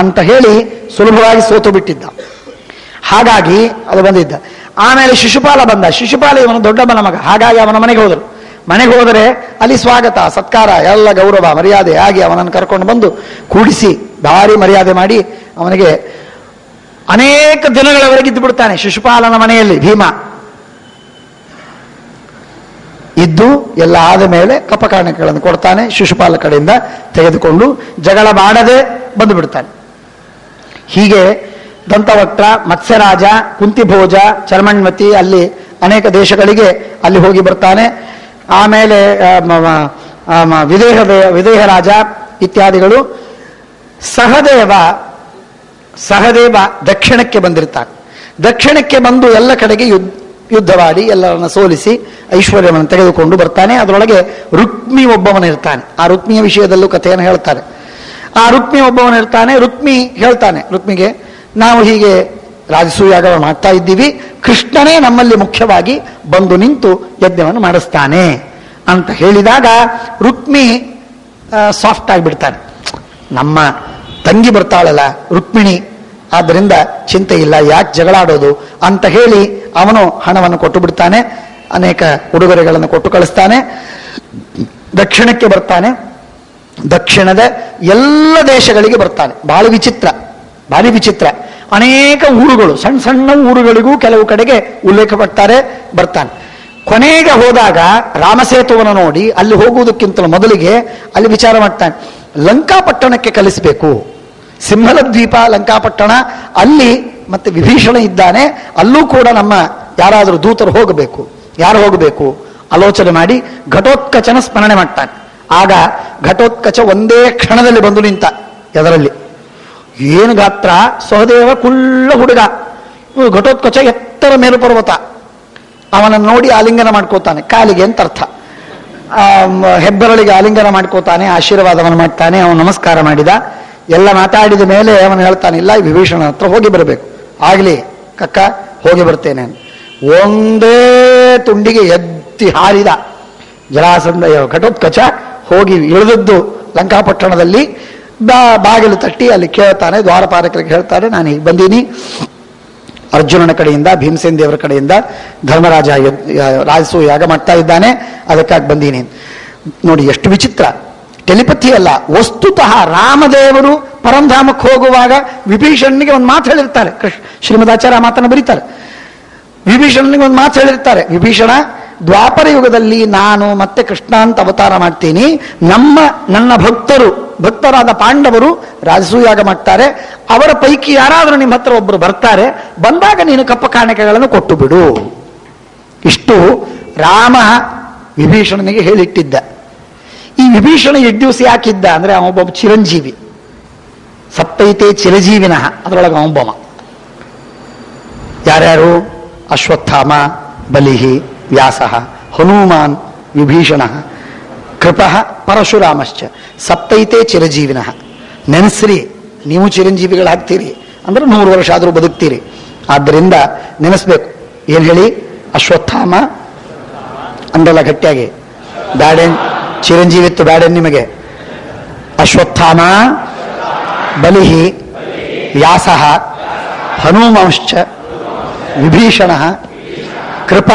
ಅಂತ ಹೇಳಿ ಸುಲಭವಾಗಿ ಸೋತು ಬಿಟ್ಟಿದ್ದ. ಹಾಗಾಗಿ ಅದು ಬಂದಿದ್ದ. ಆಮೇಲೆ ಶಿಶುಪಾಲ ಬಂದ. ಶಿಶುಪಾಲ ಇವನು ದೊಡ್ಡಮ್ಮನ ಮಗ. ಹಾಗಾಗಿ ಅವನ ಮನೆಗೆ ಹೋದರು. ಮನೆಗೆ ಹೋದರೆ ಅಲ್ಲಿ ಸ್ವಾಗತ ಸತ್ಕಾರ ಎಲ್ಲ ಗೌರವ ಮರ್ಯಾದೆ ಆಗಿ ಅವನನ್ನು ಕರ್ಕೊಂಡು ಬಂದು ಕೂಡಿಸಿ ಭಾರಿ ಮರ್ಯಾದೆ ಮಾಡಿ ಅವನಿಗೆ ಅನೇಕ ದಿನಗಳವರೆಗೆ ಇದ್ದು ಬಿಡ್ತಾನೆ ಶಿಶುಪಾಲನ ಮನೆಯಲ್ಲಿ. ಭೀಮ ಇದ್ದು ಎಲ್ಲ ಆದ ಮೇಲೆ ಕಪಕಾರಣಗಳನ್ನು ಕೊಡ್ತಾನೆ. ಶಿಶುಪಾಲ ಕಡೆಯಿಂದ ತೆಗೆದುಕೊಂಡು ಜಗಳ ಮಾಡದೆ ಬಂದು ಬಿಡ್ತಾನೆ. ಹೀಗೆ ದಂತವಕ್ರ, ಮತ್ಸ್ಯರಾಜ, ಕುಂತಿಭೋಜ, ಚರ್ಮಣ್ಮತಿ ಅಲ್ಲಿ ಅನೇಕ ದೇಶಗಳಿಗೆ ಅಲ್ಲಿ ಹೋಗಿ ಬರ್ತಾನೆ. ಆಮೇಲೆ ವಿದೇಹ ರಾಜ ಇತ್ಯಾದಿಗಳು. ಸಹದೇವ ದಕ್ಷಿಣಕ್ಕೆ ಬಂದಿರ್ತಾನೆ. ದಕ್ಷಿಣಕ್ಕೆ ಬಂದು ಎಲ್ಲ ಕಡೆಗೆ ಯುದ್ಧವಾಡಿ ಎಲ್ಲರನ್ನ ಸೋಲಿಸಿ ಐಶ್ವರ್ಯವನ್ನು ತೆಗೆದುಕೊಂಡು ಬರ್ತಾನೆ. ಅದರೊಳಗೆ ರುಕ್ಮಿ ಒಬ್ಬವನಿರ್ತಾನೆ. ಆ ರುಕ್ಮಿಯ ವಿಷಯದಲ್ಲೂ ಕಥೆಯನ್ನು ಹೇಳ್ತಾರೆ. ಆ ರುಕ್ಮಿ ಒಬ್ಬವನಿರ್ತಾನೆ. ರುಕ್ಮಿ ಹೇಳ್ತಾನೆ ರುಕ್ಮಿಗೆ, ನಾವು ಹೀಗೆ ರಾಜಸೂಯಾಗ ಮಾಡ್ತಾ ಇದ್ದೀವಿ, ಕೃಷ್ಣನೇ ನಮ್ಮಲ್ಲಿ ಮುಖ್ಯವಾಗಿ ಬಂದು ನಿಂತು ಯಜ್ಞವನ್ನು ಮಾಡಿಸ್ತಾನೆ ಅಂತ ಹೇಳಿದಾಗ ರುಕ್ಮಿ ಸಾಫ್ಟ್ ಆಗಿಬಿಡ್ತಾನೆ. ನಮ್ಮ ತಂಗಿ ಬರ್ತಾಳಲ್ಲ ರುಕ್ಮಿಣಿ, ಆದ್ದರಿಂದ ಚಿಂತೆ ಇಲ್ಲ, ಯಾಕೆ ಜಗಳಾಡೋದು ಅಂತ ಹೇಳಿ ಅವನು ಹಣವನ್ನು ಕೊಟ್ಟು ಬಿಡ್ತಾನೆ. ಅನೇಕ ಉಡುಗೊರೆಗಳನ್ನು ಕೊಟ್ಟು ಕಳಿಸ್ತಾನೆ. ದಕ್ಷಿಣಕ್ಕೆ ಬರ್ತಾನೆ. ದಕ್ಷಿಣದ ಎಲ್ಲ ದೇಶಗಳಿಗೆ ಬರ್ತಾನೆ. ಭಾರಿ ವಿಚಿತ್ರ. ಅನೇಕ ಊರುಗಳು, ಸಣ್ಣ ಸಣ್ಣ ಊರುಗಳಿಗೂ ಕೆಲವು ಕಡೆಗೆ ಉಲ್ಲೇಖ ಪಡ್ತಾರೆ. ಬರ್ತಾನೆ. ಕೊನೆಗೆ ಹೋದಾಗ ರಾಮಸೇತುವನ್ನು ನೋಡಿ ಅಲ್ಲಿ ಹೋಗುವುದಕ್ಕಿಂತಲೂ ಮೊದಲಿಗೆ ಅಲ್ಲಿ ವಿಚಾರ ಮಾಡ್ತಾನೆ, ಲಂಕಾಪಟ್ಟಣಕ್ಕೆ ಕಲಿಸಬೇಕು. ಸಿಂಹಲ ದ್ವೀಪ ಲಂಕಾಪಟ್ಟಣ, ಅಲ್ಲಿ ಮತ್ತೆ ವಿಭೀಷಣ ಇದ್ದಾನೆ, ಅಲ್ಲೂ ಕೂಡ ನಮ್ಮ ಯಾರಾದರೂ ದೂತರು ಹೋಗಬೇಕು. ಯಾರು ಹೋಗಬೇಕು ಆಲೋಚನೆ ಮಾಡಿ ಘಟೋತ್ಕಚನ ಸ್ಮರಣೆ ಮಾಡ್ತಾನೆ. ಆಗ ಘಟೋತ್ಕಚ ಒಂದೇ ಕ್ಷಣದಲ್ಲಿ ಬಂದು ನಿಂತ. ಎದರಲ್ಲಿ ಏನು ಗಾತ್ರ, ಸಹದೇವ ಕುಳ್ಳ ಹುಡುಗ, ಘಟೋತ್ಕಚ ಎತ್ತರ ಮೇರು ಪರ್ವತ. ಅವನನ್ನು ನೋಡಿ ಆಲಿಂಗನ ಮಾಡ್ಕೋತಾನೆ, ಕಾಲಿಗೆ ಅಂತ ಅರ್ಥ. ಹೆಬ್ಬೆರಳಿಗೆ ಆಲಿಂಗನ ಮಾಡ್ಕೋತಾನೆ, ಆಶೀರ್ವಾದವನ್ನು ಮಾಡ್ತಾನೆ. ಅವನು ನಮಸ್ಕಾರ ಮಾಡಿದ. ಎಲ್ಲ ಮಾತಾಡಿದ ಮೇಲೆ ಅವನು ಹೇಳ್ತಾನೆ, ಇಲ್ಲ ವಿಭೀಷಣ ಹತ್ರ ಹೋಗಿ ಬರಬೇಕು. ಆಗಲಿ ಕಕ್ಕ, ಹೋಗಿ ಬರ್ತೇನೆ. ಒಂದೇ ತುಂಡಿಗೆ ಎತ್ತಿ ಹಾರಿದ ಜರಾಸಂಧ ಘಟೋತ್ಕಚ. ಹೋಗಿ ಇಳಿದದ್ದು ಲಂಕಾಪಟ್ಟಣದಲ್ಲಿ ಬಾಗಿಲು ತಟ್ಟಿ ಅಲ್ಲಿ ಕೇಳ್ತಾನೆ. ದ್ವಾರಪಾಲಕರಿಗೆ ಹೇಳ್ತಾರೆ, ನಾನು ಈಗ ಬಂದೀನಿ, ಅರ್ಜುನನ ಕಡೆಯಿಂದ, ಭೀಮಸೇನ ದೇವರ ಕಡೆಯಿಂದ ಧರ್ಮರಾಜ ರಾಜಸೂಯ ಯಾಗ ಮಾಡ್ತಾ ಇದ್ದಾನೆ, ಅದಕ್ಕಾಗಿ ಬಂದೀನಿ. ನೋಡಿ ಎಷ್ಟು ವಿಚಿತ್ರ. ಟೆಲಿಪಥಿ ಅಲ್ಲ, ವಸ್ತುತಃ ರಾಮದೇವರು ಪರಂಧಾಮಕ್ಕೆ ಹೋಗುವಾಗ ವಿಭೀಷಣನಿಗೆ ಒಂದು ಮಾತು ಹೇಳಿರ್ತಾರೆ. ಶ್ರೀಮದಾಚಾರ್ಯ ಮಾತನ್ನು ಬರೀತಾರೆ. ವಿಭೀಷಣನಿಗೆ ಒಂದು ಮಾತು ಹೇಳಿರ್ತಾರೆ, ವಿಭೀಷಣ, ದ್ವಾಪರ ಯುಗದಲ್ಲಿ ನಾನು ಮತ್ತೆ ಕೃಷ್ಣ ಅಂತ ಅವತಾರ ಮಾಡ್ತೀನಿ, ನನ್ನ ಭಕ್ತರಾದ ಪಾಂಡವರು ರಾಜಸೂಯಾಗ ಮಾಡ್ತಾರೆ, ಅವರ ಪೈಕಿ ಯಾರಾದರೂ ನಿಮ್ಮ ಹತ್ರ ಒಬ್ಬರು ಬರ್ತಾರೆ, ಬಂದಾಗ ನೀನು ಕಪ್ಪ ಕಾಣಿಕೆಗಳನ್ನು ಕೊಟ್ಟು ಬಿಡು. ಇಷ್ಟು ರಾಮ ವಿಭೀಷಣನಿಗೆ ಹೇಳಿಟ್ಟಿದ್ದ. ಈ ವಿಭೀಷಣ ಎಷ್ಟು ದಿವಸ ಯಾಕಿದ್ದ ಅಂದ್ರೆ ಅವನೊಬ್ಬ ಚಿರಂಜೀವಿ. ಸಪ್ತೈತೆ ಚಿರಜೀವಿನಃ, ಅದರೊಳಗೆ ಅವನೊಬ್ಬವ. ಯಾರ್ಯಾರು? ಅಶ್ವತ್ಥಾಮ, ಬಲಿಹಿ, ವ್ಯಾಸ, ಹನುಮಾನ್, ವಿಭೀಷಣ, ಕೃಪ, ಪರಶುರಾಮಶ್ಚ. ಸಪ್ತೈತೆ ಚಿರಜೀವಿನಃ. ನೆನೆಸ್ರಿ, ನೀವು ಚಿರಂಜೀವಿಗಳಾಗ್ತೀರಿ ಅಂದ್ರೆ 100 ವರ್ಷ ಆದರೂ ಬದುಕ್ತೀರಿ. ಆದ್ದರಿಂದ ನೆನೆಸ್ಬೇಕು. ಏನ್ ಹೇಳಿ? ಅಶ್ವತ್ಥಾಮ ಅಂದಲ್ಲ ಗಟ್ಟಿಯಾಗಿ, ಬ್ಯಾಡೇನ್ ಚಿರಂಜೀವಿತ್ತು ಬ್ಯಾಡೇನ್ ನಿಮಗೆ. ಅಶ್ವತ್ಥಾಮ, ಬಲಿಹಿ, ವ್ಯಾಸ, ಹನುಮಾಂಶ್ಚ, ವಿಭೀಷಣ, ಕೃಪ,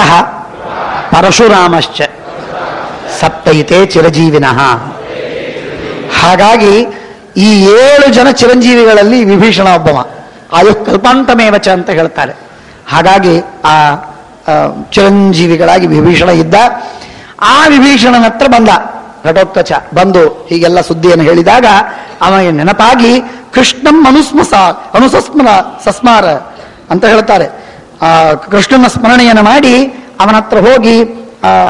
ಪರಶುರಾಮಶ್ಚ. ಸಪ್ತೈತೆ ಚಿರಜೀವಿನಃ. ಹಾಗಾಗಿ ಈ 7 ಜನ ಚಿರಂಜೀವಿಗಳಲ್ಲಿ ವಿಭೀಷಣ ಒಬ್ಬವ. ಆಯು ಕಲ್ಪಾಂತಮೇವಚ ಅಂತ ಹೇಳ್ತಾರೆ. ಹಾಗಾಗಿ ಆ ಚಿರಂಜೀವಿಗಳಾಗಿ ವಿಭೀಷಣ ಇದ್ದ. ಆ ವಿಭೀಷಣನ ಹತ್ರ ಬಂದ ಘಟೋತ್ಕಚ. ಬಂದು ಹೀಗೆಲ್ಲ ಸುದ್ದಿಯನ್ನು ಹೇಳಿದಾಗ ಅವನಿಗೆ ನೆನಪಾಗಿ ಕೃಷ್ಣಂ ಸಸ್ಮಾರ ಅಂತ ಹೇಳ್ತಾರೆ. ಕೃಷ್ಣನ ಸ್ಮರಣೆಯನ್ನು ಮಾಡಿ ಅವನ ಹತ್ರ ಹೋಗಿ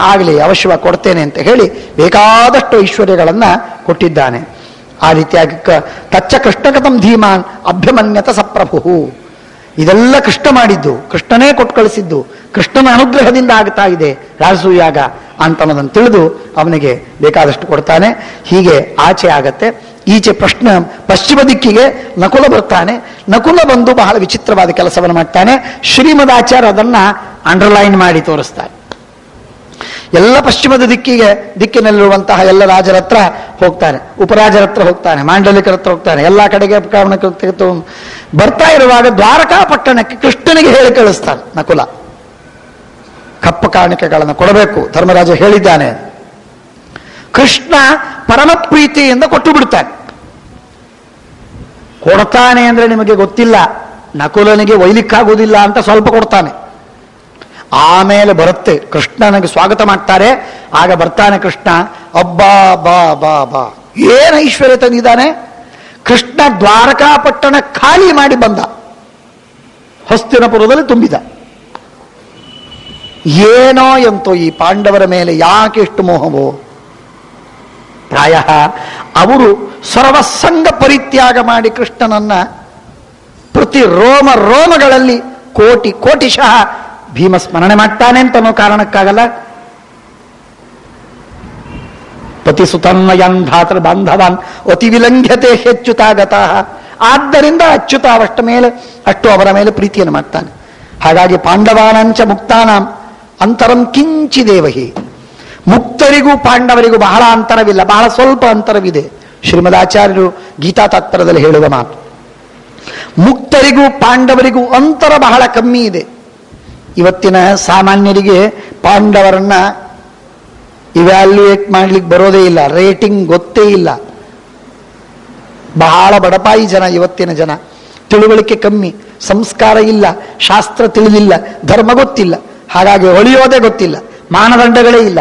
ಆಗಲಿ ಅವಶ್ಯವಾಗಿ ಕೊಡ್ತೇನೆ ಅಂತ ಹೇಳಿ ಬೇಕಾದಷ್ಟು ಐಶ್ವರ್ಯಗಳನ್ನು ಕೊಟ್ಟಿದ್ದಾನೆ. ಆ ರೀತಿಯಾಗಿ ತಚ್ಚ ಕೃಷ್ಣಕತಂ ಧೀಮಾನ್ ಅಭ್ಯಮನ್ಯತ ಸಪ್ರಭು. ಇದೆಲ್ಲ ಕೃಷ್ಣ ಮಾಡಿದ್ದು, ಕೃಷ್ಣನೇ ಕೊಟ್ಟು ಕಳಿಸಿದ್ದು, ಕೃಷ್ಣನ ಅನುಗ್ರಹದಿಂದ ಆಗ್ತಾ ಇದೆ ರಾಜಸೂಯಾಗ ಅಂತ ಅನ್ನೋದನ್ನು ತಿಳಿದು ಅವನಿಗೆ ಬೇಕಾದಷ್ಟು ಕೊಡ್ತಾನೆ. ಹೀಗೆ ಆಚೆ ಆಗತ್ತೆ. ಈಚೆ ಪಶ್ಚಿಮ ದಿಕ್ಕಿಗೆ ನಕುಲ ಬರ್ತಾನೆ. ನಕುಲ ಬಂದು ಬಹಳ ವಿಚಿತ್ರವಾದ ಕೆಲಸವನ್ನು ಮಾಡ್ತಾನೆ. ಶ್ರೀಮದಾಚಾರ್ಯ ಅದನ್ನ ಅಂಡರ್ಲೈನ್ ಮಾಡಿ ತೋರಿಸ್ತಾರೆ. ಎಲ್ಲ ಪಶ್ಚಿಮದ ದಿಕ್ಕಿನಲ್ಲಿರುವಂತಹ ಎಲ್ಲ ರಾಜರ ಹತ್ರ ಹೋಗ್ತಾನೆ, ಉಪರಾಜರ ಹತ್ರ ಹೋಗ್ತಾನೆ, ಮಾಂಡಲಿಕರ ಹತ್ರ ಹೋಗ್ತಾನೆ, ಎಲ್ಲ ಕಡೆಗೆ ಬರ್ತಾ ಇರುವಾಗ ದ್ವಾರಕಾ ಪಟ್ಟಣಕ್ಕೆ ಕೃಷ್ಣನಿಗೆ ಹೇಳಿ ಕಳಿಸ್ತಾನೆ ನಕುಲ. ಕಪ್ಪ ಕಾಣಿಕೆಗಳನ್ನು ಕೊಡಬೇಕು ಧರ್ಮರಾಜ ಹೇಳಿದ್ದಾನೆ. ಕೃಷ್ಣ ಪರಮ ಪ್ರೀತಿಯಿಂದ ಕೊಟ್ಟು ಬಿಡ್ತಾನೆ. ಕೊಡ್ತಾನೆ ಅಂದ್ರೆ ನಿಮಗೆ ಗೊತ್ತಿಲ್ಲ, ನಕುಲನಿಗೆ ಒಯ್ಲಿಕ್ಕಾಗುವುದಿಲ್ಲ ಅಂತ ಸ್ವಲ್ಪ ಕೊಡ್ತಾನೆ. ಆಮೇಲೆ ಬರುತ್ತೆ, ಕೃಷ್ಣನಿಗೆ ಸ್ವಾಗತ ಮಾಡ್ತಾರೆ. ಆಗ ಬರ್ತಾನೆ ಕೃಷ್ಣ. ಅಬ್ಬಾ ಬಾ ಬಾ ಬಾ, ಏನು ಐಶ್ವರ್ಯ ತಂದಿದ್ದಾನೆ ಕೃಷ್ಣ. ದ್ವಾರಕಾಪಟ್ಟಣ ಖಾಲಿ ಮಾಡಿ ಬಂದ, ಹಸ್ತಿನಪುರದಲ್ಲಿ ತುಂಬಿದ. ಏನೋ ಎಂತೋ ಈ ಪಾಂಡವರ ಮೇಲೆ ಯಾಕೆ ಎಷ್ಟು ಮೋಹವೋ. ಪ್ರಾಯ ಅವರು ಸರ್ವಸಂಗ ಪರಿತ್ಯಾಗ ಮಾಡಿ ಕೃಷ್ಣನನ್ನ ಪ್ರತಿ ರೋಮ ರೋಮಗಳಲ್ಲಿ ಕೋಟಿಶಃ ಭೀಮ ಸ್ಮರಣೆ ಮಾಡ್ತಾನೆ ಅಂತ ಅನ್ನೋ ಕಾರಣಕ್ಕಾಗಲ್ಲ. ಪತಿಸುತನ್ಮಯನ್ ಧಾತೃ ಬಾಂಧವಾನ್ ಅತಿ ವಿಲಂಘ್ಯತೆ ಹೆಚ್ಚುತಾಗತಃ. ಆದ್ದರಿಂದ ಅಚ್ಯುತ ಅಷ್ಟು ಅವರ ಮೇಲೆ ಪ್ರೀತಿಯನ್ನು ಮಾಡ್ತಾನೆ. ಹಾಗಾಗಿ ಪಾಂಡವಾನಂಚ ಮುಕ್ತಾನಾಂ ಅಂತರಂ ಕಿಂಚಿದೇವಹಿ. ಮುಕ್ತರಿಗೂ ಪಾಂಡವರಿಗೂ ಬಹಳ ಅಂತರವಿಲ್ಲ, ಬಹಳ ಸ್ವಲ್ಪ ಅಂತರವಿದೆ. ಶ್ರೀಮದಾಚಾರ್ಯರು ಗೀತಾ ತಾತ್ಪರ್ಯದಲ್ಲಿ ಹೇಳುವ ಮಾತು. ಮುಕ್ತರಿಗೂ ಪಾಂಡವರಿಗೂ ಅಂತರ ಬಹಳ ಕಮ್ಮಿ ಇದೆ. ಇವತ್ತಿನ ಸಾಮಾನ್ಯರಿಗೆ ಪಾಂಡವರನ್ನ ಇವ್ಯಾಲ್ಯೂಯೇಟ್ ಮಾಡ್ಲಿಕ್ಕೆ ಬರೋದೇ ಇಲ್ಲ, ರೇಟಿಂಗ್ ಗೊತ್ತೇ ಇಲ್ಲ. ಬಹಳ ಬಡಪಾಯಿ ಜನ ಇವತ್ತಿನ ಜನ. ತಿಳುವಳಿಕೆ ಕಮ್ಮಿ, ಸಂಸ್ಕಾರ ಇಲ್ಲ, ಶಾಸ್ತ್ರ ತಿಳಿದಿಲ್ಲ, ಧರ್ಮ ಗೊತ್ತಿಲ್ಲ. ಹಾಗಾಗಿ ಹೊಳೆಯೋದೇ ಗೊತ್ತಿಲ್ಲ, ಮಾನದಂಡಗಳೇ ಇಲ್ಲ.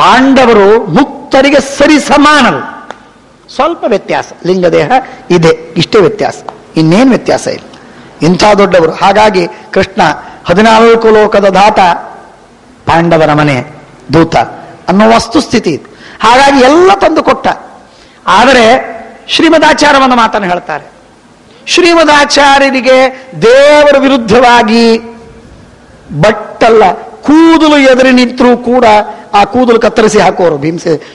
ಪಾಂಡವರು ಮುಕ್ತರಿಗೆ ಸರಿ ಸಮಾನರು. ಸ್ವಲ್ಪ ವ್ಯತ್ಯಾಸ, ಲಿಂಗದೇಹ ಇದೆ, ಇಷ್ಟೇ ವ್ಯತ್ಯಾಸ, ಇನ್ನೇನು ವ್ಯತ್ಯಾಸ ಇಲ್ಲ. ಇಂಥ ದೊಡ್ಡವರು. ಹಾಗಾಗಿ ಕೃಷ್ಣ 14 ಲೋಕದ ದಾತ, ಪಾಂಡವರ ಮನೆ ದೂತ ಅನ್ನೋ ವಸ್ತುಸ್ಥಿತಿ ಇದೆ. ಹಾಗಾಗಿ ಎಲ್ಲ ತಂದು ಕೊಟ್ಟ. ಆದರೆ ಶ್ರೀಮದಾಚಾರ್ಯವನ್ನು ಮಾತನ್ನು ಹೇಳ್ತಾರೆ. ಶ್ರೀಮದಾಚಾರ್ಯರಿಗೆ ದೇವರ ವಿರುದ್ಧವಾಗಿ ಬಟ್ಟಲ್ಲ, ಕೂದಲು ಎದುರಿ ನಿಂತರೂ ಕೂಡ ಆ ಕೂದಲು ಕತ್ತರಿಸಿ ಹಾಕೋರು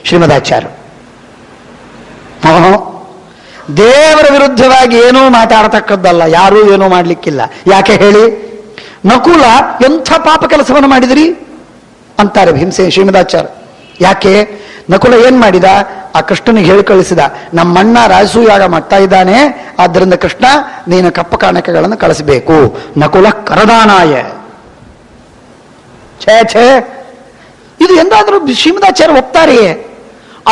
ಶ್ರೀಮದಾಚಾರ್ಯರು. ದೇವರ ವಿರುದ್ಧವಾಗಿ ಏನೂ ಮಾತಾಡತಕ್ಕದ್ದಲ್ಲ, ಯಾರೂ ಏನೂ ಮಾಡ್ಲಿಕ್ಕಿಲ್ಲ. ಯಾಕೆ ಹೇಳಿ? ನಕುಲ ಎಂಥ ಪಾಪ ಕೆಲಸವನ್ನು ಮಾಡಿದ್ರಿ ಅಂತಾರೆ ಶ್ರೀಮದಾಚಾರ್ಯ. ಯಾಕೆ? ನಕುಲ ಏನ್ ಮಾಡಿದ? ಆ ಕೃಷ್ಣನಿಗೆ ಹೇಳಿ ಕಳಿಸಿದ, ನಮ್ಮಣ್ಣ ರಾಜಸೂಯಾಗ ಮಾಡ್ತಾ ಇದ್ದಾನೆ, ಆದ್ದರಿಂದ ಕೃಷ್ಣ ನೀನು ಕಪ್ಪ ಕಾಣಿಕೆಗಳನ್ನು ಕಳಿಸಬೇಕು. ನಕುಲ ಕರದಾನಾಯ. ಛೇ, ಇದು ಎಂದಾದರೂ ಶ್ರೀಮದಾಚಾರ್ಯ ಒಪ್ತಾರೆಯೇ?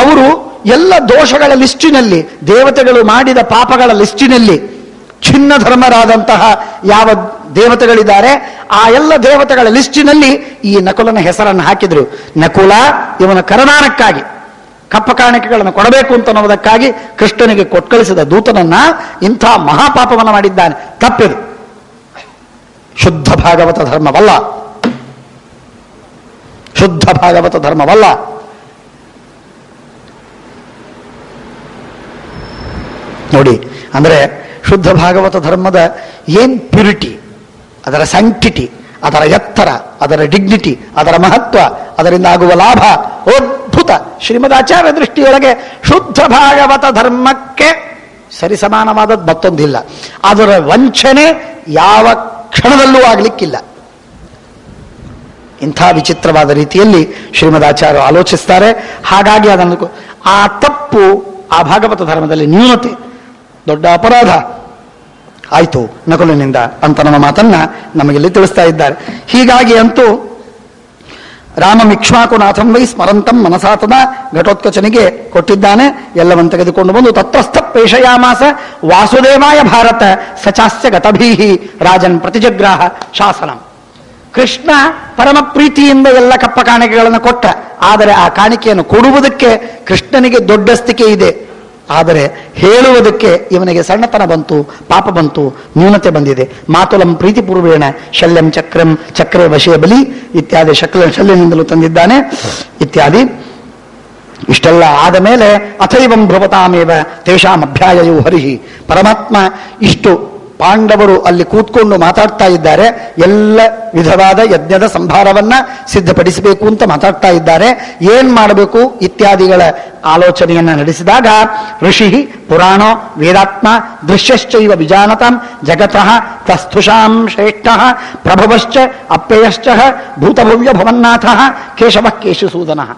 ಅವರು ಎಲ್ಲ ದೋಷಗಳ ಲಿಸ್ಟಿನಲ್ಲಿ, ದೇವತೆಗಳು ಮಾಡಿದ ಪಾಪಗಳ ಲಿಸ್ಟಿನಲ್ಲಿ ಛಿನ್ನ ಧರ್ಮರಾದಂತಹ ಯಾವ ದೇವತೆಗಳಿದ್ದಾರೆ ಆ ಎಲ್ಲ ದೇವತೆಗಳ ಲಿಸ್ಟಿನಲ್ಲಿ ಈ ನಕುಲನ ಹೆಸರನ್ನು ಹಾಕಿದ್ರು. ನಕುಲ ಇವನ ಕರದಾನಕ್ಕಾಗಿ ಕಪ್ಪ ಕಾಣಿಕೆಗಳನ್ನು ಕೊಡಬೇಕು ಅಂತ ಅನ್ನೋದಕ್ಕಾಗಿ ಕೃಷ್ಣನಿಗೆ ಕೊಟ್ಕಳಿಸಿದ ದೂತನನ್ನ ಇಂಥ ಮಹಾಪಾಪವನ್ನು ಮಾಡಿದ್ದಾನೆ. ತಪ್ಪಿದು, ಶುದ್ಧ ಭಾಗವತ ಧರ್ಮವಲ್ಲ, ಶುದ್ಧ ಭಾಗವತ ಧರ್ಮವಲ್ಲ. ನೋಡಿ, ಅಂದ್ರೆ ಶುದ್ಧ ಭಾಗವತ ಧರ್ಮದ ಏನ್ ಪ್ಯೂರಿಟಿ, ಅದರ ಸ್ಯಾಂಕ್ಟಿಟಿ, ಅದರ ಎತ್ತರ, ಅದರ ಡಿಗ್ನಿಟಿ, ಅದರ ಮಹತ್ವ, ಅದರಿಂದ ಆಗುವ ಲಾಭ ಅದ್ಭುತ. ಶ್ರೀಮದಾಚಾರ್ಯ ದೃಷ್ಟಿಯೊಳಗೆ ಶುದ್ಧ ಭಾಗವತ ಧರ್ಮಕ್ಕೆ ಸರಿಸಮಾನವಾದದ್ದು ಮತ್ತೊಂದಿಲ್ಲ. ಅದರ ವಂಚನೆ ಯಾವ ಕ್ಷಣದಲ್ಲೂ ಆಗ್ಲಿಕ್ಕಿಲ್ಲ. ಇಂಥ ವಿಚಿತ್ರವಾದ ರೀತಿಯಲ್ಲಿ ಶ್ರೀಮದಾಚಾರ್ಯರು ಆಲೋಚಿಸ್ತಾರೆ. ಹಾಗಾಗಿ ಅದನ್ನು ಆ ತಪ್ಪು ಆ ಭಾಗವತ ಧರ್ಮದಲ್ಲಿ ನ್ಯೂನತೆ, ದೊಡ್ಡ ಅಪರಾಧ ಆಯಿತು ನಕುಲನಿಂದ ಅಂತ ನಮ್ಮ ಮಾತನ್ನ ನಮಗೆಲ್ಲಿ ತಿಳಿಸ್ತಾ ಇದ್ದಾರೆ. ಹೀಗಾಗಿ ಅಂತೂ ರಾಮಮಿಕ್ಷ್ವಾಕುನಾಥಂ ವೈ ಸ್ಮರಂತಂ ಮನಸಾತದ ಘಟೋತ್ಕಚನಿಗೆ ಕೊಟ್ಟಿದ್ದಾನೆ. ಎಲ್ಲವನ್ನು ತೆಗೆದುಕೊಂಡು ಬಂದು ತತ್ರಸ್ಥ ಪ್ರೇಷಯಾಮಾಸ ವಾಸುದೇವಾಯ ಭಾರತ ಸಚಾಸ್ಯ ಗತಭೀಹಿ ರಾಜನ್ ಪ್ರತಿಜಗ್ರಾಹ ಶಾಸನಂ. ಕೃಷ್ಣ ಪರಮ ಪ್ರೀತಿಯಿಂದ ಎಲ್ಲ ಕಪ್ಪ ಕಾಣಿಕೆಗಳನ್ನು ಕೊಟ್ಟ. ಆದರೆ ಆ ಕಾಣಿಕೆಯನ್ನು ಕೊಡುವುದಕ್ಕೆ ಕೃಷ್ಣನಿಗೆ ದೊಡ್ಡಸ್ತಿಕೆ ಇದೆ, ಆದರೆ ಹೇಳುವುದಕ್ಕೆ ಇವನಿಗೆ ಸಣ್ಣತನ ಬಂತು, ಪಾಪ ಬಂತು, ನ್ಯೂನತೆ ಬಂದಿದೆ. ಮಾತುಲಂ ಪ್ರೀತಿಪೂರ್ವೇಣ ಶಲ್ಯಂ ಚಕ್ರೇ ವಶೇ ಬಲಿ ಇತ್ಯಾದಿ ಶಲ್ಯನಿಂದಲೂ ತಂದಿದ್ದಾನೆ ಇತ್ಯಾದಿ. ಇಷ್ಟೆಲ್ಲ ಆದ ಮೇಲೆ ಅಥೈವಂ ಭ್ರುವತಾಮೇವ ತೇಷಾಂ ಅಭ್ಯಾಯಯೋ ಹರಿಹಿ. ಪರಮಾತ್ಮ ಇಷ್ಟು ಪಾಂಡವರು ಅಲ್ಲಿ ಕೂತ್ಕೊಂಡು ಮಾತಾಡ್ತಾ ಇದ್ದಾರೆ. ಎಲ್ಲ ವಿಧವಾದ ಯಜ್ಞದ ಸಂಭಾರವನ್ನ ಸಿದ್ಧಪಡಿಸಬೇಕು ಅಂತ ಮಾತಾಡ್ತಾ ಇದ್ದಾರೆ. ಏನ್ ಮಾಡಬೇಕು ಇತ್ಯಾದಿಗಳ ಆಲೋಚನೆಯನ್ನ ನಡೆಸಿದಾಗ ಋಷಿ ಪುರಾಣೋ ವೇದಾತ್ಮ ದೃಶ್ಯಶ್ಚೈವ ವಿಜಾನತಾಂ ಜಗತಃ ತಸ್ಥುಷಾಂ ಶ್ರೇಷ್ಠ ಪ್ರಭವಶ್ಚ ಅಪ್ಯಯಶ್ಚ ಭೂತಭವ್ಯ ಭವನ್ನಾಥ ಕೇಶವ ಕೇಶಸೂದನಃ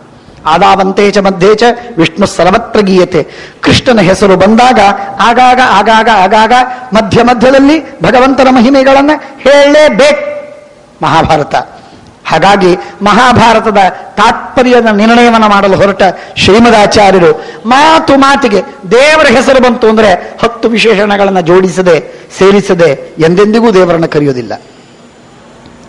ಆದಾವಂತೆ ಚ ಮಧ್ಯೆ ಚ ವಿಷ್ಣು ಸರ್ವತ್ರ ಗೀಯತೆ. ಕೃಷ್ಣನ ಹೆಸರು ಬಂದಾಗ ಆಗಾಗ ಆಗಾಗ ಆಗಾಗ ಮಧ್ಯ ಮಧ್ಯದಲ್ಲಿ ಭಗವಂತನ ಮಹಿಮೆಗಳನ್ನು ಹೇಳಲೇಬೇಕು ಮಹಾಭಾರತ. ಹಾಗಾಗಿ ಮಹಾಭಾರತದ ತಾತ್ಪರ್ಯದ ನಿರ್ಣಯವನ್ನು ಮಾಡಲು ಹೊರಟ ಶ್ರೀಮದಾಚಾರ್ಯರು ಮಾತು ಮಾತಿಗೆ ದೇವರ ಹೆಸರು ಬಂತು ಅಂದರೆ 10 ವಿಶೇಷಣಗಳನ್ನು ಜೋಡಿಸದೆ ಸೇರಿಸದೆ ಎಂದೆಂದಿಗೂ ದೇವರನ್ನು ಕರೆಯೋದಿಲ್ಲ.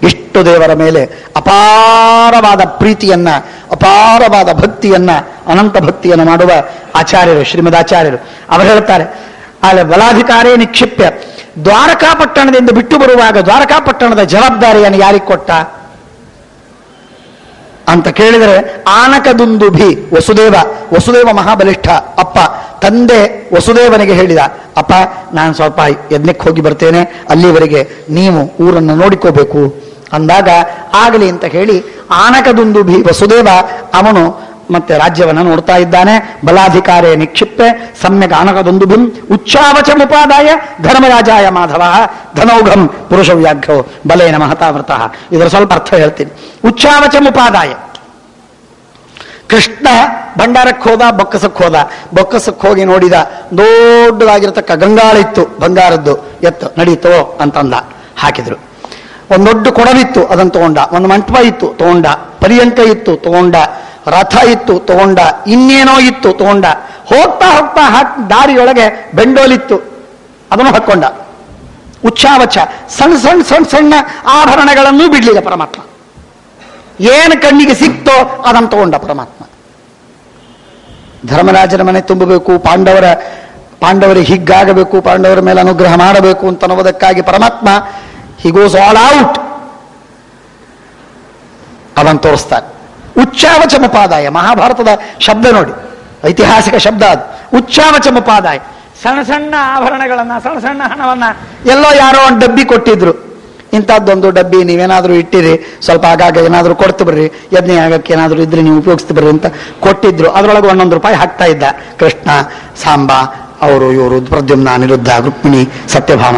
ಇಷ್ಟು ದೇವರ ಮೇಲೆ ಅಪಾರವಾದ ಪ್ರೀತಿಯನ್ನ, ಅಪಾರವಾದ ಭಕ್ತಿಯನ್ನ, ಅನಂತ ಭಕ್ತಿಯನ್ನು ಮಾಡುವ ಆಚಾರ್ಯರು ಶ್ರೀಮದಾಚಾರ್ಯರು. ಅವರು ಹೇಳ್ತಾರೆ, ಅಲ್ಲಿ ಬಲಾಧಿಕಾರೇ ನಿಕ್ಷಿಪ್ಯ, ದ್ವಾರಕಾಪಟ್ಟಣದಿಂದ ಬಿಟ್ಟು ಬರುವಾಗ ದ್ವಾರಕಾಪಟ್ಟಣದ ಜವಾಬ್ದಾರಿಯನ್ನು ಯಾರಿಗೆ ಕೊಟ್ಟ ಅಂತ ಕೇಳಿದರೆ ಆನಕದುಂದುಭಿ ವಸುದೇವ ಮಹಾಬಲಿಷ್ಠ ಅಪ್ಪ. ತಂದೆ ವಸುದೇವನಿಗೆ ಹೇಳಿದ, ಅಪ್ಪ ನಾನು ಸ್ವಲ್ಪ ಯಜ್ಞಕ್ಕೆ ಹೋಗಿ ಬರ್ತೇನೆ, ಅಲ್ಲಿವರೆಗೆ ನೀವು ಊರನ್ನು ನೋಡಿಕೋಬೇಕು ಅಂದಾಗ ಆಗಲಿ ಅಂತ ಹೇಳಿ ಆನಕದುಂದುಭಿ ವಸುದೇವ ಅವನು ಮತ್ತೆ ರಾಜ್ಯವನ್ನು ನೋಡ್ತಾ ಇದ್ದಾನೆ. ಬಲಾಧಿಕಾರೇ ನಿಕ್ಷಿಪ್ಯ ಸಮ್ಯಕ್ ಆನಕದುಂದುಭಿಂ ಉಚ್ಚಾವಚ ಮುಪಾದಾಯ ಧರ್ಮರಾಜಾಯ ಮಾಧವ ಧನೌಘಂ ಪುರುಷ ವ್ಯಾಘ್ರೋ ಬಲೇನ ಮಹತಾವೃತಃ. ಇದರ ಸ್ವಲ್ಪ ಅರ್ಥ ಹೇಳ್ತೀನಿ. ಉಚ್ಚಾವಚ ಮುಪಾದಾಯ, ಕೃಷ್ಣ ಭಂಡಾರಕ್ಕೆ ಹೋದ, ಬೊಕ್ಕಸಕ್ಕೆ ಹೋಗಿ ನೋಡಿದ, ದೊಡ್ಡದಾಗಿರತಕ್ಕ ಗಂಗಾಳಿತ್ತು ಬಂಗಾರದ್ದು, ಎತ್ತು ನಡೀತೋ ಅಂತಂದ, ಹಾಕಿದ್ರು. ಒಂದು ದೊಡ್ಡ ಕೊಡವಿತ್ತು ಅದನ್ನು ತಗೊಂಡ, ಒಂದು ಮಂಟಪ ಇತ್ತು ತಗೊಂಡ, ಪರ್ಯಂಕ ಇತ್ತು ತಗೊಂಡ, ರಥ ಇತ್ತು ತಗೊಂಡ, ಇನ್ನೇನೋ ಇತ್ತು ತಗೊಂಡ. ಹೋಗ್ತಾ ಹೋಗ್ತಾ ದಾರಿಯೊಳಗೆ ಬೆಂಡೋಲಿತ್ತು ಅದನ್ನು ಹಾಕೊಂಡ. ಉಚ್ಚಾವಚ ಸಣ್ಣ ಸಣ್ಣ ಸಣ್ಣ ಸಣ್ಣ ಆಭರಣಗಳನ್ನೂ ಬಿಡ್ಲಿಲ್ಲ ಪರಮಾತ್ಮ. ಏನು ಕಣ್ಣಿಗೆ ಸಿಕ್ತೋ ಅದನ್ನು ತಗೊಂಡ ಪರಮಾತ್ಮ. ಧರ್ಮರಾಜನ ಮನೆ ತುಂಬಬೇಕು, ಪಾಂಡವರಿಗೆ ಹಿಗ್ಗಾಗಬೇಕು, ಪಾಂಡವರ ಮೇಲೆ ಅನುಗ್ರಹ ಮಾಡಬೇಕು ಅಂತ ಅನ್ನೋದಕ್ಕಾಗಿ ಪರಮಾತ್ಮ ಹಿ ಗೋಸ್ ಆಲ್ ಔಟ್, ಅದನ್ನು ತೋರಿಸ್ತಾನೆ. ಉಚ್ಚಾವಚ ಮುಪಾದಾಯ, ಮಹಾಭಾರತದ ಶಬ್ದ ನೋಡಿ, ಐತಿಹಾಸಿಕ ಶಬ್ದ ಅದು. ಉಚ್ಚಾವಚ ಮುಪಾದಾಯ, ಸಣ್ಣ ಸಣ್ಣ ಆಭರಣಗಳನ್ನ, ಸಣ್ಣ ಸಣ್ಣ ಹಣವನ್ನ ಎಲ್ಲೋ ಯಾರೋ ಒಂದು ಡಬ್ಬಿ ಕೊಟ್ಟಿದ್ರು, ಇಂಥದ್ದೊಂದು ಡಬ್ಬಿ ನೀವೇನಾದ್ರೂ ಇಟ್ಟಿರಿ, ಸ್ವಲ್ಪ ಆಗಾಗ ಏನಾದರೂ ಕೊಡ್ತು ಬರ್ರಿ, ಯಜ್ಞ ಆಗಕ್ಕೆ ಏನಾದರೂ ಇದ್ರೆ ನೀವು ಉಪಯೋಗಿಸ್ತು ಬರ್ರಿ ಅಂತ ಕೊಟ್ಟಿದ್ರು. ಅದರೊಳಗೆ 1 ರೂಪಾಯಿ ಹಾಕ್ತಾ ಇದ್ದ ಕೃಷ್ಣ, ಸಾಂಬ, ಅವರು ಇವರು, ಪ್ರದ್ಯುಮ್ನ, ಅನಿರುದ್ಧ, ರುಕ್ಮಿಣಿ, ಸತ್ಯಭಾಮ.